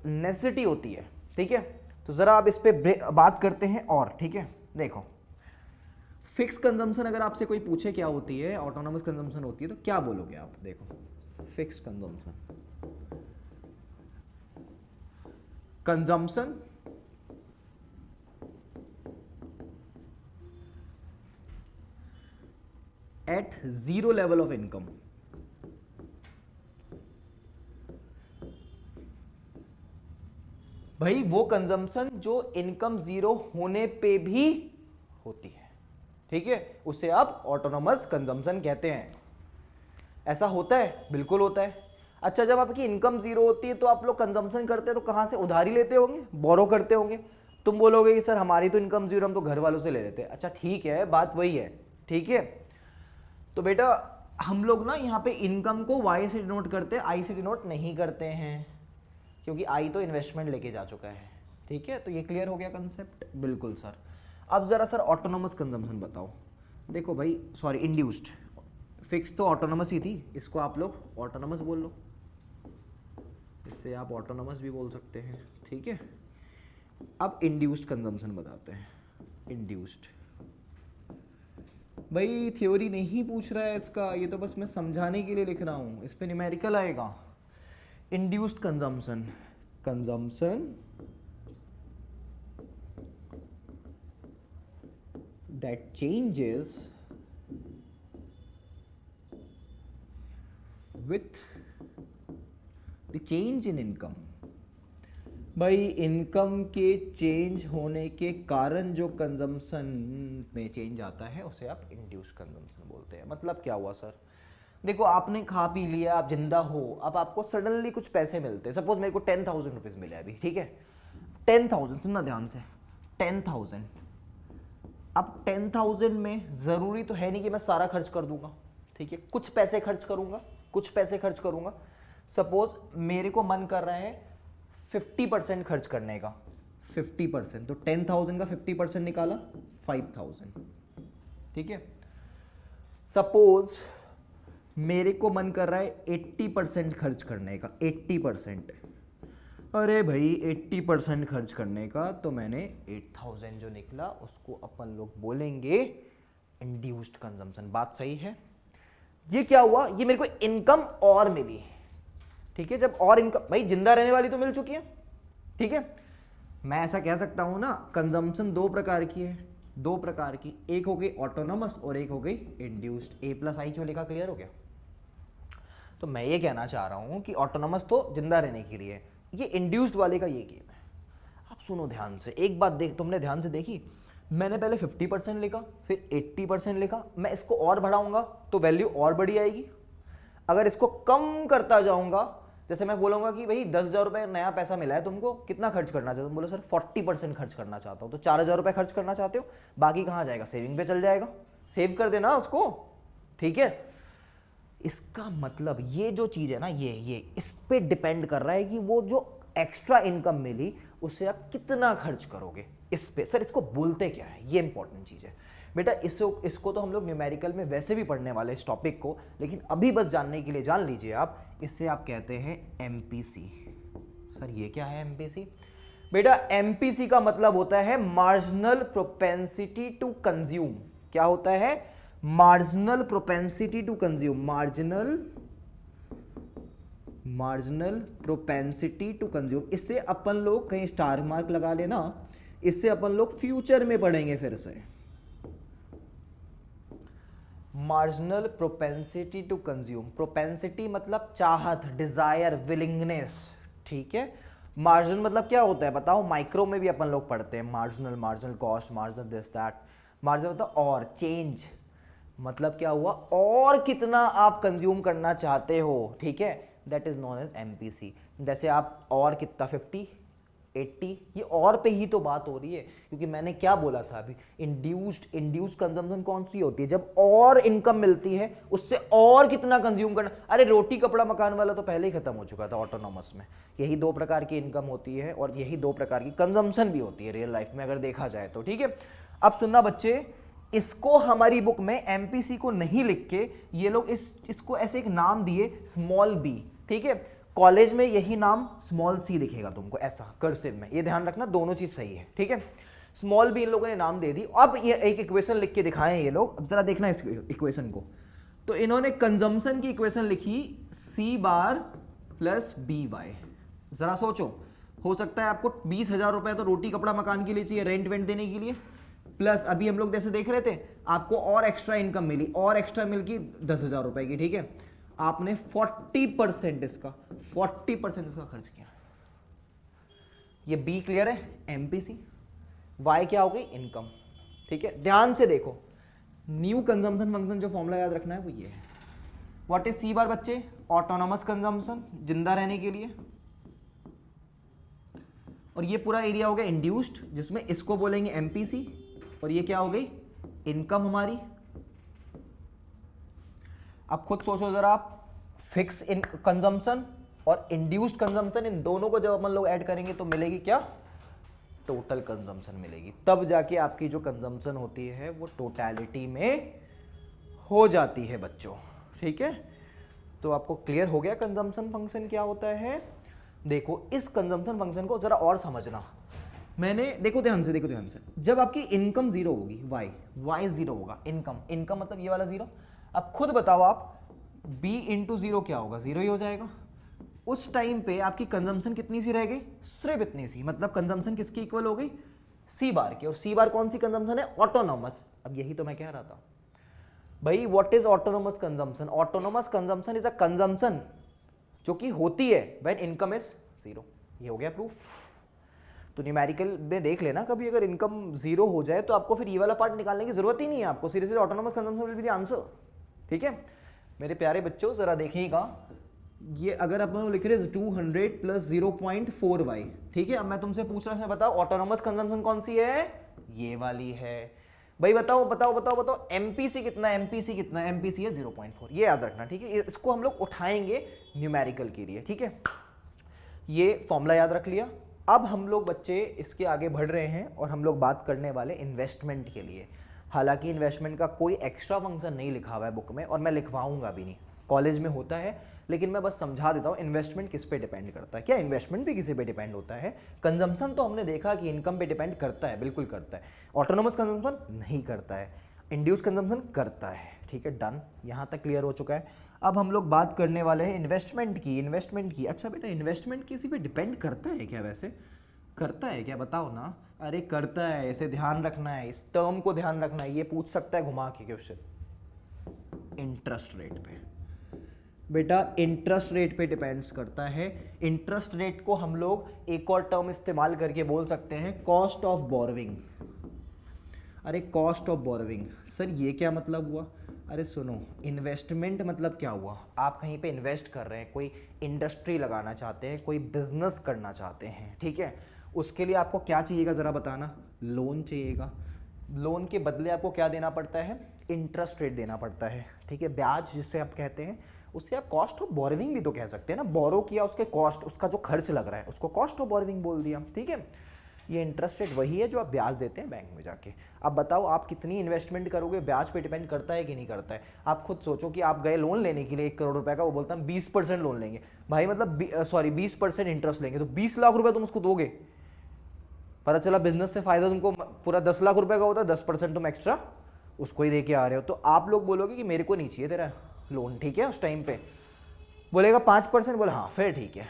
नेसेसिटी होती है, ठीक है। तो जरा आप इस पे बात करते हैं और, ठीक है। देखो, फिक्स कंजम्पशन अगर आपसे कोई पूछे क्या होती है, ऑटोनोमस कंजम्पशन होती है, तो क्या बोलोगे आप? देखो, fix consumption at zero level of income, भाई वो कंजम्पशन जो इनकम जीरो होने पे भी होती है, ठीक है, उसे आप ऑटोनोमस कंजम्पशन कहते हैं। ऐसा होता है, बिल्कुल होता है। अच्छा, जब आपकी इनकम जीरो होती है तो आप लोग कंजम्पशन करते हैं तो कहाँ से? उधारी लेते होंगे, बोरो करते होंगे। तुम बोलोगे कि सर हमारी तो इनकम जीरो, हम तो घर वालों से ले लेते हैं। अच्छा ठीक है, बात वही है, ठीक है। तो बेटा हम लोग ना यहाँ पे इनकम को वाई से डिनोट करते हैं, आई से डिनोट नहीं करते हैं, क्योंकि आई तो इन्वेस्टमेंट लेके जा चुका है, ठीक है। तो ये क्लियर हो गया कंसेप्ट? बिल्कुल सर। अब जरा सर ऑटोनोमस कंजम्पशन बताओ। देखो भाई, सॉरी इंड्यूस्ड, फिक्स तो ऑटोनोमस ही थी, इसको आप लोग ऑटोनोमस बोल लो, इससे आप ऑटोनोमस भी बोल सकते हैं, ठीक है। अब इंड्यूस्ड कंजम्पशन बताते हैं। इंड्यूस्ड भाई थ्योरी नहीं पूछ रहा है इसका, ये तो बस मैं समझाने के लिए लिख रहा हूँ, इस पे न्यूमेरिकल आएगा। Induced consumption, consumption that changes with the change in income। भाई इनकम के चेंज होने के कारण जो कंजम्पशन में चेंज आता है उसे आप इंड्यूस कंजम्पशन बोलते हैं। मतलब क्या हुआ सर? देखो आपने खा पी लिया, आप जिंदा हो, अब आपको सडनली कुछ पैसे मिलते हैं। सपोज मेरे को 10,000 रुपीज़ मिले अभी, ठीक है, 10,000, सुनना ध्यान से, 10,000। अब 10,000 में ज़रूरी तो है नहीं कि मैं सारा खर्च कर दूंगा, ठीक है, कुछ पैसे खर्च करूंगा, कुछ पैसे खर्च करूंगा। सपोज मेरे को मन कर रहा है 50% खर्च करने का, 50%, तो 10,000 का 50% निकाला 5,000, ठीक है। सपोज मेरे को मन कर रहा है 80% खर्च करने का, 80%, अरे भाई 80% खर्च करने का, तो मैंने 8,000 जो निकला उसको अपन लोग बोलेंगे इंड्यूस्ड कंजम्पशन। बात सही है? ये क्या हुआ? ये मेरे को इनकम और मिली, ठीक है। जब और इनकम, भाई जिंदा रहने वाली तो मिल चुकी है, ठीक है। मैं ऐसा कह सकता हूं ना, कंजम्पशन दो प्रकार की है, दो प्रकार की, एक हो गई ऑटोनोमस और एक हो गई इंड्यूस्ड। ए प्लस आई क्यों लिखा? क्लियर हो गया? तो मैं ये कहना चाह रहा हूं कि ऑटोनोमस तो जिंदा रहने के लिए, ये इंड्यूस्ड वाले का ये गेम है। अब सुनो ध्यान से, एक बात देख, तुमने ध्यान से देखी, मैंने पहले 50% लिखा, फिर 80% लिखा, मैं इसको और बढ़ाऊंगा तो वैल्यू और बढ़ी आएगी। अगर इसको कम करता जाऊंगा, जैसे मैं बोलूंगा कि भाई 10,000 रुपये नया पैसा मिला है तुमको, कितना खर्च करना चाहते हो? तुम बोलो सर 40% खर्च करना चाहता हूँ, तो 4,000 रुपये खर्च करना चाहते हो, बाकी कहाँ जाएगा? सेविंग पे चल जाएगा, सेव कर देना उसको, ठीक है। इसका मतलब ये जो चीज़ है ना, ये इस पे डिपेंड कर रहा है कि वो जो एक्स्ट्रा इनकम मिली उसे आप कितना खर्च करोगे इस पे। सर इसको बोलते क्या है? ये इंपॉर्टेंट चीज़ है बेटा। इसको तो हम लोग न्यूमेरिकल में वैसे भी पढ़ने वाले इस टॉपिक को, लेकिन अभी बस जानने के लिए जान लीजिए आप, इससे आप कहते हैं एमपीसी। सर ये क्या है एमपीसी? बेटा एमपीसी का मतलब होता है मार्जिनल प्रोपेंसिटी टू कंज्यूम। क्या होता है? Marginal propensity to consume, marginal propensity to consume. इससे अपन लोग, कहीं स्टार मार्क लगा लेना, इससे अपन लोग फ्यूचर में पढ़ेंगे फिर से। Marginal propensity to consume, propensity मतलब चाहत, डिजायर, विलिंगनेस, ठीक है। मार्जिन मतलब क्या होता है बताओ? माइक्रो में भी अपन लोग पढ़ते हैं, marginal, marginal cost, marginal this that. Marginal मतलब और, चेंज मतलब क्या हुआ? और कितना आप कंज्यूम करना चाहते हो, ठीक है, that is known as MPC. जैसे आप और कितना, 50, 80, ये और पे ही तो बात हो रही है, क्योंकि मैंने क्या बोला था अभी, इंड्यूस्ड कंजम्पशन कौन सी होती है? जब और इनकम मिलती है उससे और कितना कंज्यूम करना। अरे रोटी कपड़ा मकान वाला तो पहले ही खत्म हो चुका था ऑटोनोमस में। यही दो प्रकार की इनकम होती है और यही दो प्रकार की कंजम्पशन भी होती है रियल लाइफ में अगर देखा जाए तो, ठीक है। अब सुनना बच्चे, इसको हमारी बुक में एमपीसी को नहीं लिख के ये लोग इसको ऐसे एक नाम दिए, स्मॉल बी, ठीक है। कॉलेज में यही नाम स्मॉल सी दिखेगा तुमको ऐसा कर्सिव में, ये ध्यान रखना, दोनों चीज सही है, ठीक है। स्मॉल बी इन लोगों ने नाम दे दी। अब ये एक इक्वेशन लिख के दिखाएं ये लोग, अब जरा देखना इस इक्वेशन को। तो इन्होंने कंजम्पशन की इक्वेशन लिखी सी बार प्लस बी वाई। जरा सोचो, हो सकता है आपको 20,000 रुपए तो रोटी कपड़ा मकान के लिए चाहिए, रेंट वेंट देने के लिए, प्लस अभी हम लोग जैसे देख रहे थे आपको और एक्स्ट्रा इनकम मिली, और एक्स्ट्रा मिल गई 10,000 रुपए की, ठीक है। आपने 40% इसका खर्च किया। ये बी क्लियर है? एमपीसी। वाई क्या हो गई? इनकम, ठीक है। ध्यान से देखो, न्यू कंजम्पशन फंक्शन जो फॉर्मूला याद रखना है वो ये है। व्हाट इज सी बार बच्चे? ऑटोनोमस कंजम्पशन, जिंदा रहने के लिए। और ये पूरा एरिया हो गया इंड्यूस्ड, जिसमें इसको बोलेंगे एमपीसी, और ये क्या हो गई? इनकम हमारी। अब खुद सोचो जरा आप, फिक्स इन कंजम्पशन और इंड्यूस्ड कंजम्पशन, इन दोनों को जब अपन लोग ऐड करेंगे तो मिलेगी क्या? टोटल कंजम्पशन मिलेगी। तब जाके आपकी जो कंजम्पशन होती है वो टोटलिटी में हो जाती है बच्चों। ठीक है, तो आपको क्लियर हो गया कंजम्पशन फंक्शन क्या होता है। देखो इस कंजम्पशन फंक्शन को जरा और समझना। मैंने देखो ध्यान से, देखो ध्यान से, जब आपकी इनकम जीरो होगी, वाई जीरो होगा, इनकम मतलब ये वाला जीरो। अब खुद बताओ आप, b इंटू जीरो क्या होगा? जीरो ही हो जाएगा। उस टाइम पे आपकी कंजम्पशन कितनी सी रह गई? सिर्फ इतनी सी, मतलब कंजम्पशन किसकी इक्वल हो गई? सी बार की। और सी बार कौन सी कंजम्पशन है? ऑटोनोमस। अब यही तो मैं कह रहा था भाई, what is autonomous consumption? Autonomous consumption is a consumption जो कि होती है व्हेन इनकम इज जीरो। ये हो गया प्रूफ। तो न्यूमेरिकल में देख लेना कभी, अगर इनकम जीरो हो जाए तो आपको फिर ये वाला पार्ट निकालने की जरूरत ही नहीं है, आपको seriously autonomous consumption will be the answer. ठीक है मेरे प्यारे बच्चों, जरा देखिएगा, ये अगर अपन लिख रहे 200 प्लस 0.4y, ठीक है। अब मैं तुमसे पूछ रहा हूँ, बताओ ऑटोनोमस कंजम्पशन कौन सी है? ये वाली है भाई। बताओ बताओ बताओ बताओ, एमपीसी कितना है? एमपीसी कितना है? एमपीसी है 0.4। ये याद रखना, ठीक है। इसको हम लोग उठाएंगे न्यूमेरिकल के लिए, ठीक है। ये फॉर्मूला याद रख लिया। अब हम लोग बच्चे इसके आगे बढ़ रहे हैं और हम लोग बात करने वाले इन्वेस्टमेंट के लिए। हालांकि इन्वेस्टमेंट का कोई एक्स्ट्रा फंक्शन नहीं लिखा हुआ है बुक में, और मैं लिखवाऊंगा भी नहीं, कॉलेज में होता है, लेकिन मैं बस समझा देता हूँ इन्वेस्टमेंट किस पे डिपेंड करता है। क्या इन्वेस्टमेंट भी किसी पे डिपेंड होता है? कंजम्पशन तो हमने देखा कि इनकम पे डिपेंड करता है, बिल्कुल करता है। ऑटोनोमस कंजम्पशन नहीं करता है, इंड्यूस कंजम्पशन करता है। ठीक है, डन, यहाँ तक क्लियर हो चुका है। अब हम लोग बात करने वाले हैं इन्वेस्टमेंट की। अच्छा बेटा, इन्वेस्टमेंट किसी पे डिपेंड करता है क्या? वैसे करता है क्या, बताओ ना। अरे करता है, इसे ध्यान रखना है, इस टर्म को ध्यान रखना है। ये पूछ सकता है घुमा के क्वेश्चन। इंटरेस्ट रेट पे बेटा, इंटरेस्ट रेट पे डिपेंड्स करता है। इंटरेस्ट रेट को हम लोग एक और टर्म इस्तेमाल करके बोल सकते हैं, कॉस्ट ऑफ बोरोविंग। अरे कॉस्ट ऑफ बोरोविंग सर, ये क्या मतलब हुआ? अरे सुनो, इन्वेस्टमेंट मतलब क्या हुआ? आप कहीं पे इन्वेस्ट कर रहे हैं, कोई इंडस्ट्री लगाना चाहते हैं, कोई बिजनेस करना चाहते हैं, ठीक है। उसके लिए आपको क्या चाहिएगा ज़रा बताना? लोन चाहिएगा। लोन के बदले आपको क्या देना पड़ता है? इंटरेस्ट रेट देना पड़ता है, ठीक है, ब्याज जिसे आप कहते हैं। उससे आप कॉस्ट ऑफ बोरोविंग भी तो कह सकते हैं ना। बोरो किया, उसके कॉस्ट, उसका जो खर्च लग रहा है उसको कॉस्ट ऑफ बोरोविंग बोल दिया, ठीक है। ये इंटरेस्ट रेट वही है जो आप ब्याज देते हैं बैंक में जाके। अब बताओ आप कितनी इन्वेस्टमेंट करोगे, ब्याज पे डिपेंड करता है कि नहीं करता है। आप खुद सोचो कि आप गए लोन लेने के लिए 1 करोड़ रुपए का, वो बोलता है 20% लोन लेंगे भाई, मतलब 20% इंटरेस्ट लेंगे, तो 20 लाख रुपए तुम उसको दोगे। पता चला बिजनेस से फायदा तुमको पूरा 10 लाख रुपए का होता है, 10% तुम एक्स्ट्रा उसको ही दे के आ रहे हो। तो आप लोग बोलोगे कि मेरे को नहीं चाहिए तेरा लोन, ठीक है। उस टाइम पे बोलेगा 5%, बोले हाँ फिर ठीक है,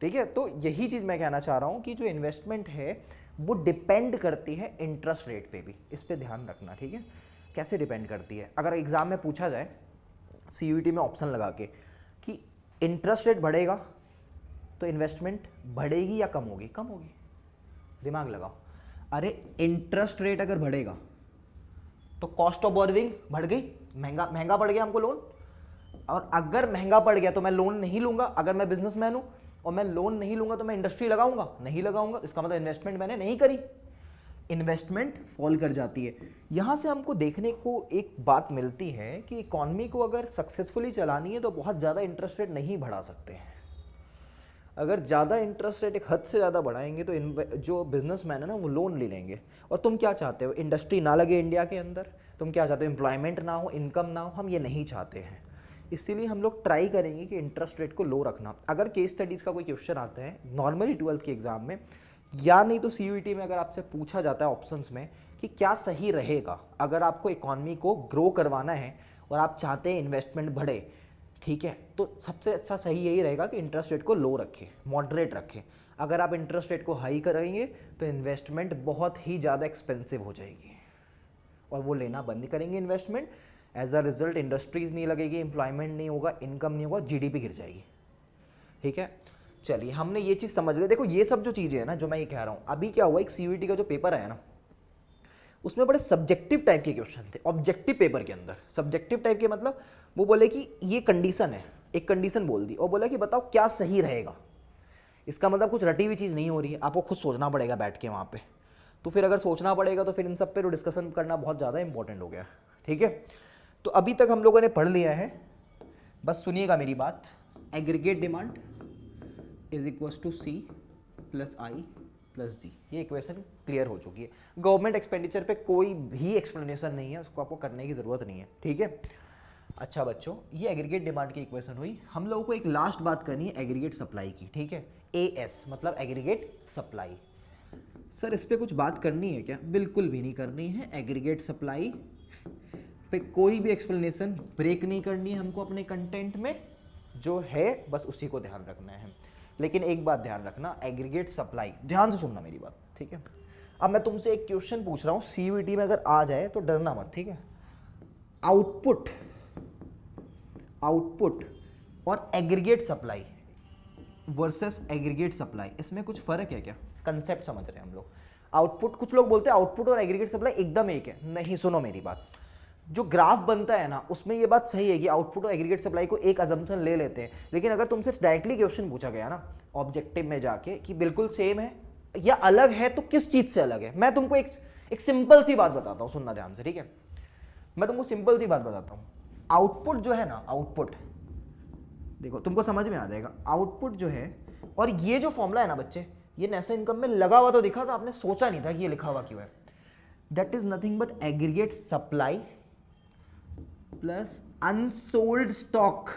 ठीक है। तो यही चीज़ मैं कहना चाह रहा हूँ कि जो इन्वेस्टमेंट है वो डिपेंड करती है इंटरेस्ट रेट पे भी। इस पे ध्यान रखना, ठीक है। कैसे डिपेंड करती है? अगर एग्जाम में पूछा जाए सीयूईटी में ऑप्शन लगा के कि इंटरेस्ट रेट बढ़ेगा तो इन्वेस्टमेंट बढ़ेगी या कम होगी? कम होगी। दिमाग लगाओ। अरे इंटरेस्ट रेट अगर बढ़ेगा तो कॉस्ट ऑफ बोरोविंग बढ़ गई, महंगा पड़ गया हमको लोन। और अगर महंगा पड़ गया तो मैं लोन नहीं लूंगा। अगर मैं बिजनेसमैन हूं और मैं लोन नहीं लूंगा तो मैं इंडस्ट्री लगाऊंगा? नहीं लगाऊंगा। इसका मतलब इन्वेस्टमेंट मैंने नहीं करी, इन्वेस्टमेंट फॉल कर जाती है। यहां से हमको देखने को एक बात मिलती है कि इकॉनमी को अगर सक्सेसफुली चलानी है तो बहुत ज़्यादा इंटरेस्ट रेट नहीं बढ़ा सकते हैं। अगर ज़्यादा इंटरेस्ट रेट एक हद से ज़्यादा बढ़ाएंगे तो जो बिजनेसमैन है ना वो लोन ले लेंगे। और तुम क्या चाहते हो? इंडस्ट्री ना लगे इंडिया के अंदर। तुम क्या चाहते हो? एम्प्लॉयमेंट ना हो, इनकम ना हो। हम ये नहीं चाहते हैं। इसीलिए हम लोग ट्राई करेंगे कि इंटरेस्ट रेट को लो रखना। अगर केस स्टडीज़ का कोई क्वेश्चन आता है नॉर्मली 12th के एग्जाम में, या नहीं तो सीयूईटी में अगर आपसे पूछा जाता है ऑप्शंस में कि क्या सही रहेगा अगर आपको इकॉनमी को ग्रो करवाना है और आप चाहते हैं इन्वेस्टमेंट बढ़े, ठीक है, तो सबसे अच्छा सही यही रहेगा कि इंटरेस्ट रेट को लो रखें, मॉडरेट रखें। अगर आप इंटरेस्ट रेट को हाई करेंगे तो इन्वेस्टमेंट बहुत ही ज़्यादा एक्सपेंसिव हो जाएगी और वो लेना बंद करेंगे investment. As a result industries नहीं लगेगी, एम्प्लॉयमेंट नहीं होगा, इनकम नहीं होगा, जीडीपी गिर जाएगी, ठीक है। चलिए हमने ये चीज़ समझ लिया। देखो ये सब जो चीज़ें हैं ना जो मैं ये कह रहा हूँ, अभी क्या हुआ, एक सीयूईटी का जो पेपर आया ना उसमें बड़े सब्जेक्टिव टाइप के क्वेश्चन थे ऑब्जेक्टिव पेपर के अंदर। सब्जेक्टिव टाइप के मतलब वो बोले कि ये कंडीशन है, एक कंडीशन बोल दी और बोला कि बताओ क्या सही रहेगा। इसका मतलब कुछ रटी हुई चीज़ नहीं हो रही है, आपको खुद सोचना पड़ेगा बैठ के वहाँ पे। तो फिर अगर सोचना पड़ेगा तो फिर इन सब पे तो डिस्कशन करना बहुत ज़्यादा इंपॉर्टेंट हो गया, ठीक है। तो अभी तक हम लोगों ने पढ़ लिया है, बस सुनिएगा मेरी बात। Aggregate demand is equal to C plus I plus G, ये इक्वेशन क्लियर हो चुकी है। गवर्नमेंट एक्सपेंडिचर पे कोई भी एक्सप्लेनेशन नहीं है, उसको आपको करने की ज़रूरत नहीं है, ठीक है। अच्छा बच्चों, ये एग्रीगेट डिमांड की इक्वेशन हुई। हम लोगों को एक लास्ट बात करनी है एग्रीगेट सप्लाई की, ठीक है। एएस मतलब एग्रीगेट सप्लाई। सर इस पे कुछ बात करनी है क्या? बिल्कुल भी नहीं करनी है। एग्रीगेट सप्लाई पे कोई भी एक्सप्लेनेशन ब्रेक नहीं करनी है हमको अपने कंटेंट में, जो है बस उसी को ध्यान रखना है। लेकिन एक बात ध्यान रखना, एग्रीगेट सप्लाई, ध्यान से सुनना मेरी बात, ठीक है। अब मैं तुमसे एक क्वेश्चन पूछ रहा हूँ, सीयूईटी में अगर आ जाए तो डरना मत, ठीक है। आउटपुट और aggregate supply versus aggregate supply, इसमें कुछ फर्क है क्या? कंसेप्ट समझ रहे हैं हम लोग। आउटपुट, कुछ लोग बोलते हैं आउटपुट और एग्रीगेट सप्लाई एकदम एक है, नहीं, सुनो मेरी बात। जो ग्राफ बनता है ना, उसमें ये बात सही है कि आउटपुट और एग्रीगेट सप्लाई को एक अजम्पशन ले लेते हैं, लेकिन अगर तुमसे डायरेक्टली क्वेश्चन पूछा गया ना ऑब्जेक्टिव में जाके कि बिल्कुल सेम है या अलग है, तो किस चीज से अलग है? मैं तुमको एक सिंपल सी बात बताता हूँ, सुनना ध्यान से, ठीक है। मैं तुमको सिंपल सी बात बताता हूँ। आउटपुट जो है ना, आउटपुट देखो तुमको समझ में आ जाएगा। आउटपुट जो है, और ये जो फॉर्मूला है ना बच्चे, ये नेशनल इनकम में लगा हुआ तो दिखा था, आपने सोचा नहीं था कि ये लिखा हुआ क्यों है। That is nothing but aggregate supply plus unsold stock.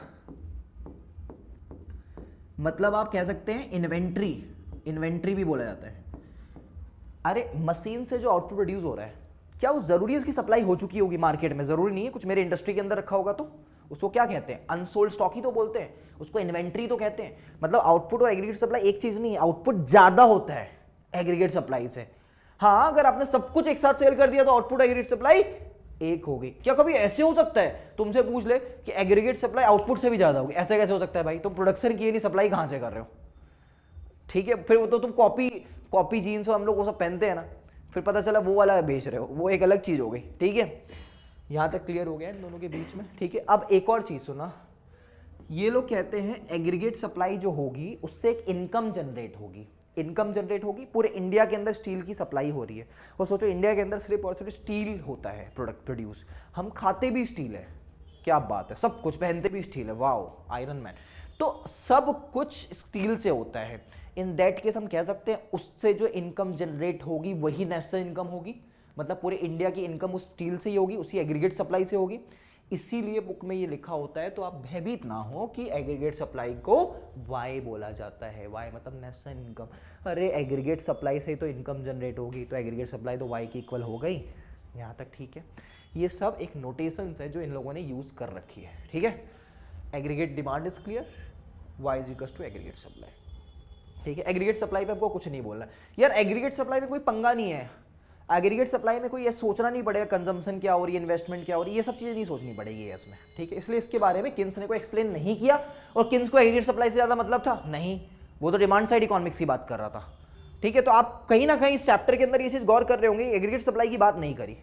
मतलब आप कह सकते हैं इन्वेंट्री भी बोला जाता है। अरे मशीन से जो आउटपुट प्रोड्यूस हो रहा है, क्या वो जरूरी है उसकी सप्लाई हो चुकी होगी मार्केट में? जरूरी नहीं है, कुछ मेरे इंडस्ट्री के अंदर रखा होगा तो उसको क्या कहते हैं? अनसोल्ड स्टॉक ही तो बोलते हैं, उसको इन्वेंट्री तो कहते हैं। मतलब आउटपुट और एग्रीगेट सप्लाई एक चीज नहीं है, आउटपुट ज्यादा होता है एग्रीगेट सप्लाई से। हाँ, अगर आपने सब कुछ एक साथ सेल कर दिया तो आउटपुट एग्रीगेट सप्लाई एक होगी। क्या कभी ऐसे हो सकता है तुमसे पूछ ले कि एग्रीगेट सप्लाई आउटपुट से भी ज्यादा होगी? ऐसे कैसे हो सकता है भाई? तुम प्रोडक्शन की नहीं, सप्लाई कहां से कर रहे हो? ठीक है, फिर वो तो तुम कॉपी जीन्स हम लोग वो सब पहनते हैं ना, फिर पता चला वो वाला बेच रहे हो, वो एक अलग चीज हो गई, ठीक है। यहां तक क्लियर हो गया इन दोनों के बीच में, ठीक है। अब एक और चीज सुना, ये लोग कहते हैं एग्रीगेट सप्लाई जो होगी उससे एक इनकम जनरेट होगी। पूरे इंडिया के अंदर स्टील की सप्लाई हो रही है, और सोचो इंडिया के अंदर सिर्फ और सिर्फ स्टील होता है प्रोडक्ट प्रोड्यूस। हम खाते भी स्टील है, क्या बात है, सब कुछ पहनते भी स्टील है, वाओ आयरन मैन। तो सब कुछ स्टील से होता है। इन दैट केस हम कह सकते हैं उससे जो इनकम जनरेट होगी वही नेशनल इनकम होगी। मतलब पूरे इंडिया की इनकम उस स्टील से ही होगी, उसी एग्रीगेट सप्लाई से होगी। इसीलिए बुक में ये लिखा होता है, तो आप भयभीत ना हो कि एग्रीगेट सप्लाई को वाई बोला जाता है। वाई मतलब नेशनल इनकम। अरे एग्रीगेट सप्लाई से ही तो इनकम जनरेट होगी, तो एग्रीगेट सप्लाई तो वाई की इक्वल हो गई। यहाँ तक ठीक है। ये सब एक नोटेशंस है जो इन लोगों ने यूज कर रखी है, ठीक है। Aggregate demand is clear, Y is equal to aggregate supply, ठीक है। एग्रीगेट सप्लाई पे आपको कुछ नहीं बोलना यार, एग्रीगेट सप्लाई में कोई पंगा नहीं है। एग्रीगेट सप्लाई में कोई ये सोचना नहीं पड़ेगा कंजम्पशन क्या हो रही है, इन्वेस्टमेंट क्या हो रही है, ये सब चीज़ें नहीं सोचनी पड़ेगी इसमें, ठीक है। इसलिए इसके बारे में किन्स ने कोई एक्सप्लेन नहीं किया। और किन्स को एग्रीगेट सप्लाई से ज़्यादा मतलब था? नहीं, वो तो डिमांड साइड इकोनॉमिक्स की बात कर रहा था, ठीक है। तो आप कहीं ना कहीं इस चैप्टर के अंदर ये चीज़ गौर कर रहे होंगे, एग्रीगेट सप्लाई की बात नहीं करी,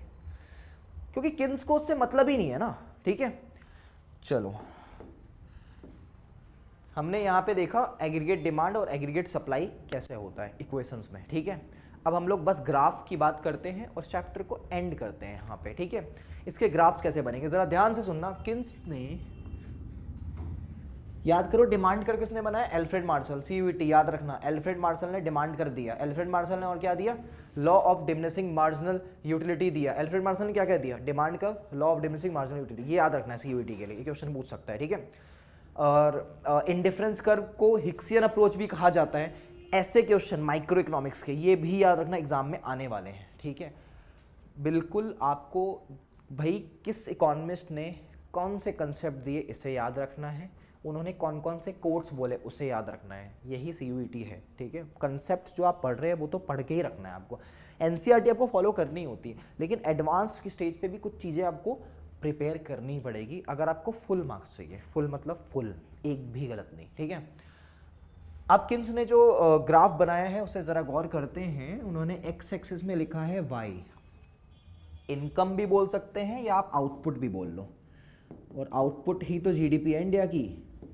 क्योंकि किन्स को उससे मतलब ही नहीं है ना, ठीक है। चलो, हमने यहाँ पे देखा एग्रीगेट डिमांड और एग्रीगेट सप्लाई कैसे होता है इक्वेशंस में, ठीक है। अब हम लोग बस ग्राफ की बात करते हैं और चैप्टर को एंड करते हैं यहाँ पे, ठीक है। इसके ग्राफ्स कैसे बनेंगे जरा ध्यान से सुनना। किन्स ने, याद करो डिमांड कर किसने बनाया? एल्फ्रेड मार्शल, सीयूईटी याद रखना। एल्फ्रेड मार्शल ने डिमांड कर दिया। एल्फ्रेड मार्शल ने और क्या दिया? Law of diminishing marginal utility दिया। एल्फ्रेड मार्शल ने क्या क्या दिया? डिमांड का law of diminishing marginal utility, ये याद रखना है सीयूईटी के लिए, ये क्वेश्चन पूछ सकता है, ठीक है। और इंडिफरेंस कर्व को हिक्सियन अप्रोच भी कहा जाता है। ऐसे क्वेश्चन माइक्रो इकोनॉमिक्स के ये भी याद रखना, एग्जाम में आने वाले हैं, ठीक है। बिल्कुल आपको भाई किस इकोनॉमिस्ट ने कौन से कंसेप्ट दिए इसे याद रखना है, उन्होंने कौन कौन से कोट्स बोले उसे याद रखना है, यही सीयूईटी है, ठीक है। कंसेप्ट जो आप पढ़ रहे हैं वो तो पढ़ के ही रखना है आपको। एनसीईआरटी आपको फॉलो करनी होती है, लेकिन एडवांस की स्टेज पे भी कुछ चीज़ें आपको प्रिपेयर करनी पड़ेगी अगर आपको फुल मार्क्स चाहिए। फुल मतलब फुल, एक भी गलत नहीं, ठीक है। अब किन्स ने जो ग्राफ बनाया है उसे ज़रा गौर करते हैं। उन्होंने एक्स एक्सिस में लिखा है वाई, इनकम भी बोल सकते हैं या आप आउटपुट भी बोल लो, और आउटपुट ही तो जीडीपी है इंडिया की,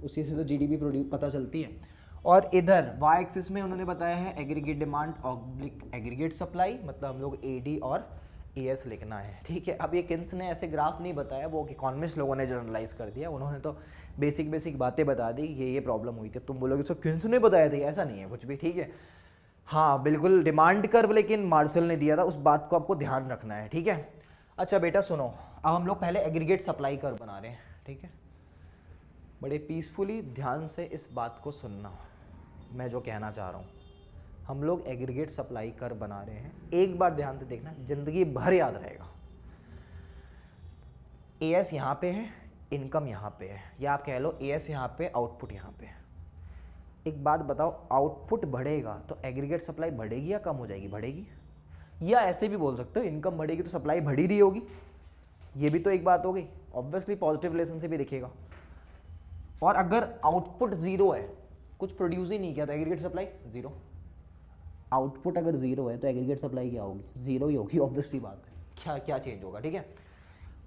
उसी से तो जीडीपी प्रोड्यूस पता चलती है। और इधर वाई एक्सिस में उन्होंने बताया है aggregate demand oblique aggregate supply, मतलब हम लोग एडी और एएस लिखना है, ठीक है। अब ये किन्स ने ऐसे ग्राफ नहीं बताया, वो इकोनॉमिस्ट लोगों ने जनरलाइज कर दिया, उन्होंने तो बेसिक बातें बता दी, ये प्रॉब्लम हुई थी। अब तुम बोलोगे सो किन्स ने बताया था, ऐसा नहीं है कुछ भी, ठीक है। हाँ बिल्कुल डिमांड कर्व लेकिन मार्शल ने दिया था, उस बात को आपको ध्यान रखना है, ठीक है। अच्छा बेटा सुनो, अब हम लोग पहले एग्रीगेट सप्लाई कर्व बना रहे हैं, ठीक है। बड़े पीसफुली ध्यान से इस बात को सुनना, मैं जो कहना चाह रहा हूँ। हम लोग एग्रीगेट सप्लाई कर्व बना रहे हैं, एक बार ध्यान से देखना, जिंदगी भर याद रहेगा। एएस यहाँ पे है, इनकम यहाँ पे है, या आप कह लो एएस यहाँ पे, आउटपुट यहाँ पे है। एक बात बताओ, आउटपुट बढ़ेगा तो एग्रीगेट सप्लाई बढ़ेगी या कम हो जाएगी? बढ़ेगी। या ऐसे भी बोल सकते हो इनकम बढ़ेगी तो सप्लाई बढ़ ही रही होगी, ये भी तो एक बात हो गई। ऑब्वियसली पॉजिटिव रिलेशन से भी दिखेगा। और अगर आउटपुट जीरो है, कुछ प्रोड्यूस ही नहीं किया, तो एग्रीगेट सप्लाई जीरो। आउटपुट अगर जीरो है तो एग्रीगेट सप्लाई क्या होगी? जीरो ही होगी, ऑब्वियसली बात है। क्या क्या चेंज होगा, ठीक है।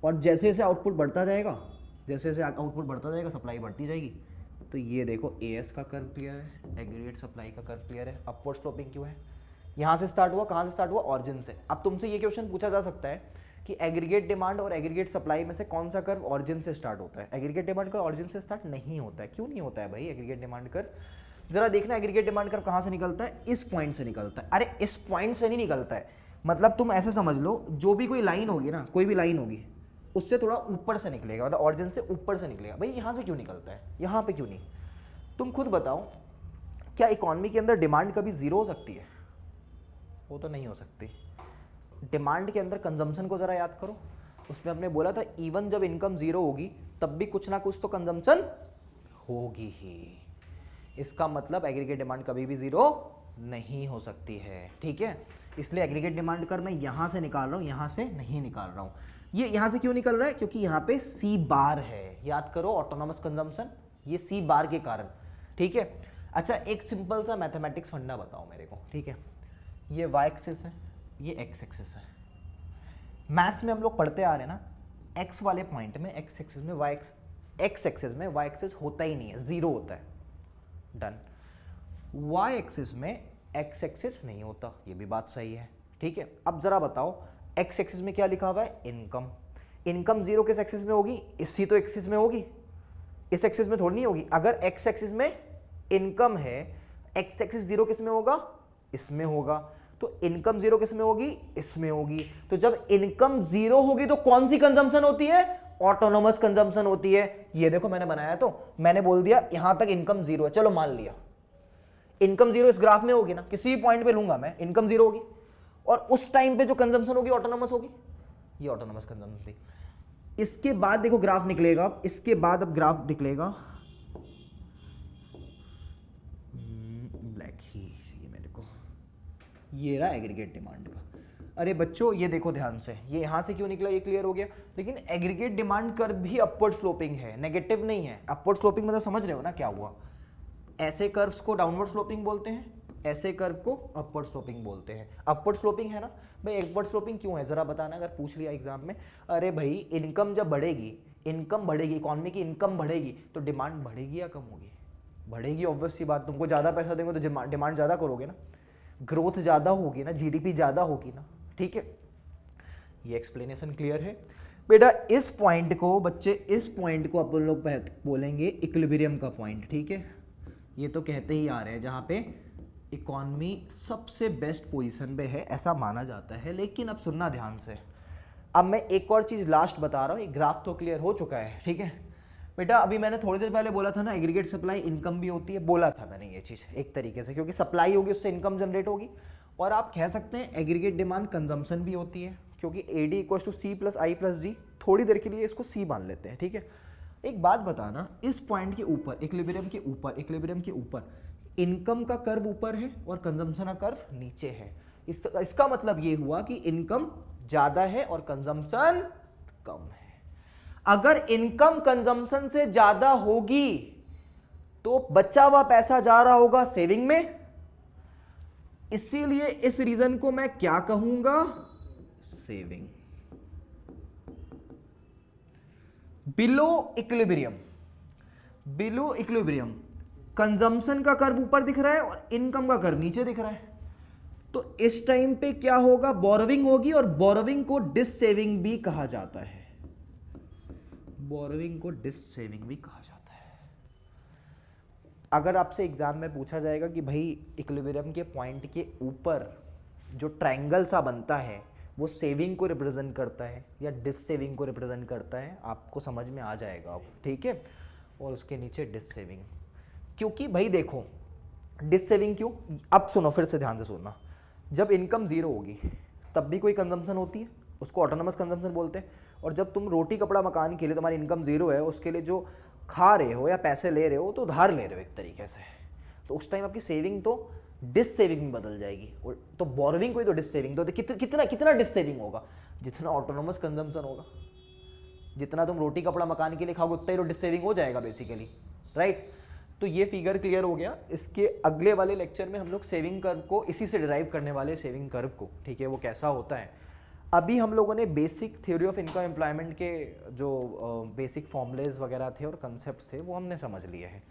और जैसे जैसे आउटपुट बढ़ता जाएगा, जैसे जैसे आउटपुट बढ़ता जाएगा सप्लाई बढ़ती जाएगी। तो ये देखो एएस का कर्व क्लियर है, एग्रीगेट सप्लाई का कर्व क्लियर है। अपवर्ड स्लोपिंग क्यों है? यहाँ से स्टार्ट हुआ, कहाँ से स्टार्ट हुआ? ऑरिजिन से। अब तुमसे ये क्वेश्चन पूछा जा सकता है कि एग्रीगेट डिमांड और एग्रीगेट सप्लाई में से कौन सा कर्व ऑरिजिन से स्टार्ट होता है? एग्रीगेट डिमांड का ऑरिजिन से स्टार्ट नहीं होता है। क्यों नहीं होता है भाई एग्रीगेट डिमांड कर्व? जरा देखना एग्रीगेट डिमांड कर्व कहाँ से निकलता है? इस पॉइंट से निकलता है। अरे इस पॉइंट से नहीं निकलता है, मतलब तुम ऐसे समझ लो, जो भी कोई लाइन होगी ना, कोई भी लाइन होगी, उससे थोड़ा ऊपर से निकलेगा, मतलब ऑरिजिन से ऊपर से निकलेगा। भाई यहाँ से क्यों निकलता है, यहाँ पे क्यों नहीं? तुम खुद बताओ, क्या इकोनॉमी के अंदर डिमांड कभी जीरो हो सकती है? वो तो नहीं हो सकती। डिमांड के अंदर कंजम्पशन को जरा याद करो, उसमें हमने बोला था इवन जब इनकम जीरो होगी तब भी कुछ ना कुछ तो कंजम्पशन होगी ही। इसका मतलब एग्रीगेट डिमांड कभी भी जीरो नहीं हो सकती है, ठीक है। इसलिए एग्रीगेट डिमांड कर मैं यहां से निकाल रहा हूं, यहां से नहीं निकाल रहा हूं। ये यहां से क्यों निकल रहा है? क्योंकि यहां पे सी बार है, याद करो ऑटोनॉमस कंजम्पशन, ये सी बार के कारण, ठीक है। अच्छा एक सिंपल सा मैथमेटिक्स फंडा बताओ मेरे को, ठीक है। ये वाई एक्सिस है, ये एक्स एक्सिस है। मैथ्स में हम लोग पढ़ते आ रहे हैं ना, एक्स वाले पॉइंट में एक्स एक्सिस में वाई एक्स एक्सिस में वाई एक्सिस होता ही नहीं है, जीरो होता है, डन। वाई एक्सिस में एक्स एक्सिस नहीं होता, ये भी बात सही है, ठीक है। अब जरा बताओ एक्स एक्सिस में क्या लिखा हुआ है? इनकम। इनकम जीरो किस एक्सिस में होगी? इसी तो एक्सिस में होगी, इस एक्सिस में थोड़ी नहीं होगी। अगर एक्स एक्सिस में इनकम है, एक्स एक्सिस जीरो किस में होगा? इसमें होगा। तो इनकम जीरो किस में होगी? इसमें होगी। तो जब इनकम जीरो होगी तो कौन सी कंजम्पशन होती है? ऑटोनोमस कंजम्पशन होती है। ये देखो मैंने बनाया, तो मैंने बोल दिया यहां तक इनकम जीरो है, चलो मान लिया इनकम जीरो इस ग्राफ में होगी ना, किसी पॉइंट पे लूंगा मैं, इनकम जीरो होगी, और उस टाइम पे जो कंजम्पशन होगी ऑटोनोमस होगी, ये ऑटोनोमस कंजम्पशन थी। इसके बाद देखो ग्राफ निकलेगा, अब इसके बाद अब ग्राफ निकलेगा, ब्लैक ही चाहिए मेरे को, ये रहा एग्रीगेट डिमांड का। अरे बच्चों ये देखो ध्यान से, ये यहां से क्यों निकला ये क्लियर हो गया। लेकिन एग्रीगेट डिमांड कर्व भी अपवर्ड स्लोपिंग है, नेगेटिव नहीं है। अपवर्ड स्लोपिंग मतलब समझ रहे हो ना क्या हुआ? ऐसे कर्व्स को डाउनवर्ड स्लोपिंग बोलते हैं, ऐसे कर्व को अपवर्ड स्लोपिंग बोलते हैं। अपवर्ड स्लोपिंग है ना भाई, अपवर्ड स्लोपिंग क्यों है जरा बताना, अगर पूछ लिया एग्जाम में। अरे भाई इनकम जब बढ़ेगी, इनकम बढ़ेगी, इकोनॉमी की इनकम बढ़ेगी तो डिमांड बढ़ेगी या कम होगी? बढ़ेगी, ऑब्वियस सी बात। तुमको ज़्यादा पैसा देंगे तो डिमांड ज़्यादा करोगे ना, ग्रोथ ज़्यादा होगी ना, जीडीपी ज़्यादा होगी ना, ठीक है। ये एक्सप्लेनेशन क्लियर है बेटा। इस पॉइंट को बच्चे, इस पॉइंट को अपन लोग बोलेंगे इक्विलिब्रियम का पॉइंट, ठीक है। ये तो कहते ही आ रहे हैं जहाँ पे इकॉनमी सबसे बेस्ट पोजीशन पे है ऐसा माना जाता है। लेकिन अब सुनना ध्यान से, अब मैं एक और चीज़ लास्ट बता रहा हूँ, ये ग्राफ तो क्लियर हो चुका है, ठीक है बेटा। अभी मैंने थोड़ी देर पहले बोला था ना एग्रीगेट सप्लाई इनकम भी होती है, बोला था मैंने ये चीज़ एक तरीके से, क्योंकि सप्लाई होगी उससे इनकम जनरेट होगी। और आप कह सकते हैं एग्रीगेट डिमांड कंजम्पशन भी होती है, क्योंकि AD equals to C plus I plus G। थोड़ी देर के लिए इसको C मान लेते हैं, ठीक है। एक बात बताना, इस पॉइंट के ऊपर इक्विलिब्रियम के ऊपर, इक्विलिब्रियम के ऊपर इनकम का कर्व ऊपर है और कंजम्पशन का कर्व नीचे है। इसका मतलब ये हुआ कि इनकम ज़्यादा है और कंजम्पशन कम है। अगर इनकम कंजम्पशन से ज़्यादा होगी तो बचा हुआ पैसा जा रहा होगा सेविंग में। इसीलिए इस रीजन को मैं क्या कहूंगा? Saving. Below equilibrium, below equilibrium consumption का कर्व ऊपर दिख रहा है और इनकम का कर्व नीचे दिख रहा है। तो इस टाइम पे क्या होगा, बोरोविंग होगी, और बोरोविंग को डिस सेविंग भी कहा जाता है, बोरोविंग को डिस सेविंग भी कहा जाता है। अगर आपसे एग्जाम में पूछा जाएगा कि भाई इक्विलिब्रियम के पॉइंट के ऊपर जो ट्रायंगल सा बनता है वो सेविंग को रिप्रेजेंट करता है या डिस सेविंग को रिप्रेजेंट करता है, आपको समझ में आ जाएगा अब, ठीक है। और उसके नीचे डिस सेविंग, क्योंकि भाई देखो डिस सेविंग क्यों, अब सुनो फिर से ध्यान से सुनना। जब इनकम जीरो होगी तब भी कोई कंजम्पशन होती है, उसको ऑटोनमस कंजम्पशन बोलते हैं। और जब तुम रोटी कपड़ा मकान के लिए तुम्हारी इनकम जीरो है, उसके लिए जो खा रहे हो या पैसे ले रहे हो तो उधार ले रहे हो एक तरीके से, तो उस टाइम आपकी सेविंग तो डिस सेविंग में बदल जाएगी। तो बोरोविंग कोई तो डिस सेविंग, तो कितना कितना डिस सेविंग होगा, जितना ऑटोनोमस कंजम्पशन होगा, जितना तुम रोटी कपड़ा मकान के लिए खाओगे उतना ही तो डिस सेविंग हो जाएगा बेसिकली, राइट। तो ये फिगर क्लियर हो गया। इसके अगले वाले लेक्चर में हम लोग सेविंग कर्व को इसी से डिराइव करने वाले सेविंग कर्व को, ठीक है, वो कैसा होता है। अभी हम लोगों ने basic theory of income employment के जो बेसिक फॉर्मूलेज वगैरह थे और कंसेप्ट थे वो हमने समझ लिए हैं।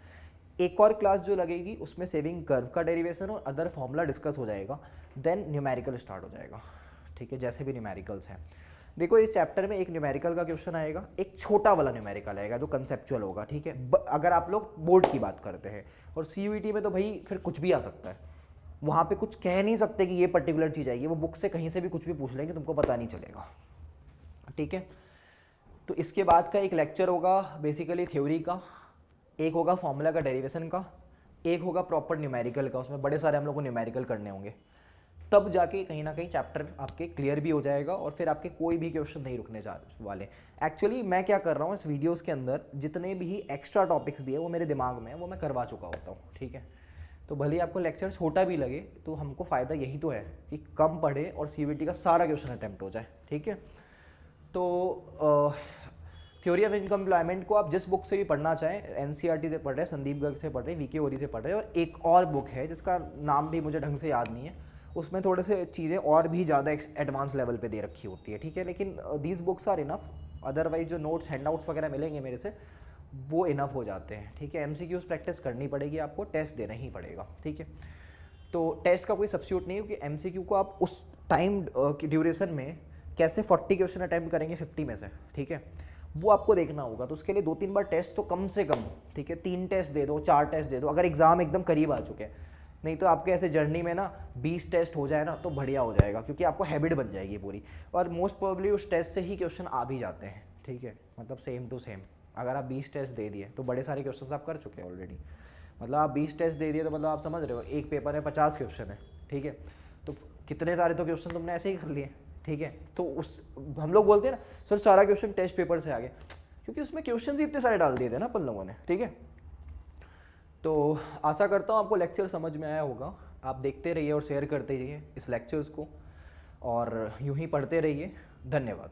एक और क्लास जो लगेगी उसमें सेविंग कर्व का डेरिवेशन और अदर फॉर्मूला डिस्कस हो जाएगा, देन न्यूमेरिकल स्टार्ट हो जाएगा, ठीक है, जैसे भी न्यूमेरिकल्स हैं। देखो इस चैप्टर में एक न्यूमेरिकल का क्वेश्चन आएगा, एक छोटा वाला न्यूमेरिकल आएगा जो कंसेप्चुअल होगा, ठीक है। अगर आप लोग बोर्ड की बात करते हैं, और सीयूईटी में तो भाई फिर कुछ भी आ सकता है, वहाँ पे कुछ कह नहीं सकते कि ये पर्टिकुलर चीज़ आएगी, वो बुक से कहीं से भी कुछ भी पूछ लेंगे, तुमको पता नहीं चलेगा, ठीक है। तो इसके बाद का एक लेक्चर होगा बेसिकली थ्योरी का, एक होगा फॉर्मूला का डेरिवेशन का, एक होगा प्रॉपर न्यूमेरिकल का, उसमें बड़े सारे हम लोग को न्यूमेरिकल करने होंगे। तब जाके कहीं ना कहीं चैप्टर आपके क्लियर भी हो जाएगा और फिर आपके कोई भी क्वेश्चन नहीं रुकने जा वाले। एक्चुअली मैं क्या कर रहा हूँ इस वीडियोस के अंदर, जितने भी एक्स्ट्रा टॉपिक्स भी है वो मेरे दिमाग में है, वो मैं करवा चुका होता हूँ, ठीक है। तो भले ही आपको लेक्चर छोटा भी लगे तो हमको फ़ायदा यही तो है कि कम पढ़े और सीयूईटी का सारा क्वेश्चन अटैम्प्ट हो जाए, ठीक है। तो थ्योरी ऑफ इनकम एम्प्लॉयमेंट को आप जिस बुक से भी पढ़ना चाहें, एनसीईआरटी से पढ़ रहे, संदीप गर्ग से पढ़ रहे, वीके ओरी से पढ़ रहे, और एक और बुक है जिसका नाम भी मुझे ढंग से याद नहीं है, उसमें थोड़े से चीज़ें और भी ज़्यादा एडवांस लेवल पे दे रखी होती है, ठीक है। लेकिन these books are enough, otherwise जो नोट्स हैंडआउट्स वगैरह मिलेंगे मेरे से वो इनफ हो जाते हैं, ठीक है। एमसीक्यूज प्रैक्टिस करनी पड़ेगी, आपको टेस्ट देना ही पड़ेगा, ठीक है। तो टेस्ट का कोई सब्स्टिट्यूट नहीं है, क्योंकि एमसीक्यू को आप उस टाइम की ड्यूरेशन में कैसे 40 क्वेश्चन अटैम्प्ट करेंगे 50 में से, ठीक है, वो आपको देखना होगा। तो उसके लिए 2-3 बार टेस्ट तो कम से कम, ठीक है, 3 टेस्ट दे दो, 4 टेस्ट दे दो, अगर एग्जाम एकदम करीब आ चुके हैं। नहीं तो आपके ऐसे जर्नी में ना 20 टेस्ट हो जाए ना तो बढ़िया हो जाएगा, क्योंकि आपको हैबिट बन जाएगी पूरी, और मोस्ट प्रोबेबली उस टेस्ट से ही क्वेश्चन आ भी जाते हैं, ठीक है, मतलब सेम टू सेम। अगर आप 20 टेस्ट दे दिए तो बड़े सारे क्वेश्चन आप कर चुके हैं ऑलरेडी, मतलब आप 20 टेस्ट दे दिए तो मतलब आप समझ रहे हो एक पेपर में 50 क्वेश्चन है, ठीक है, तो कितने सारे तो क्वेश्चन तुमने ऐसे ही कर लिए, ठीक है। तो उस हम लोग बोलते हैं ना सर सारा क्वेश्चन टेस्ट पेपर से आ गए, क्योंकि उसमें क्वेश्चन ही इतने सारे डाल दिए थे ना अपन लोगों ने, ठीक है। तो आशा करता हूँ आपको लेक्चर समझ में आया होगा। आप देखते रहिए और शेयर करते रहिए इस लेक्चर्स को, और यूं ही पढ़ते रहिए। धन्यवाद।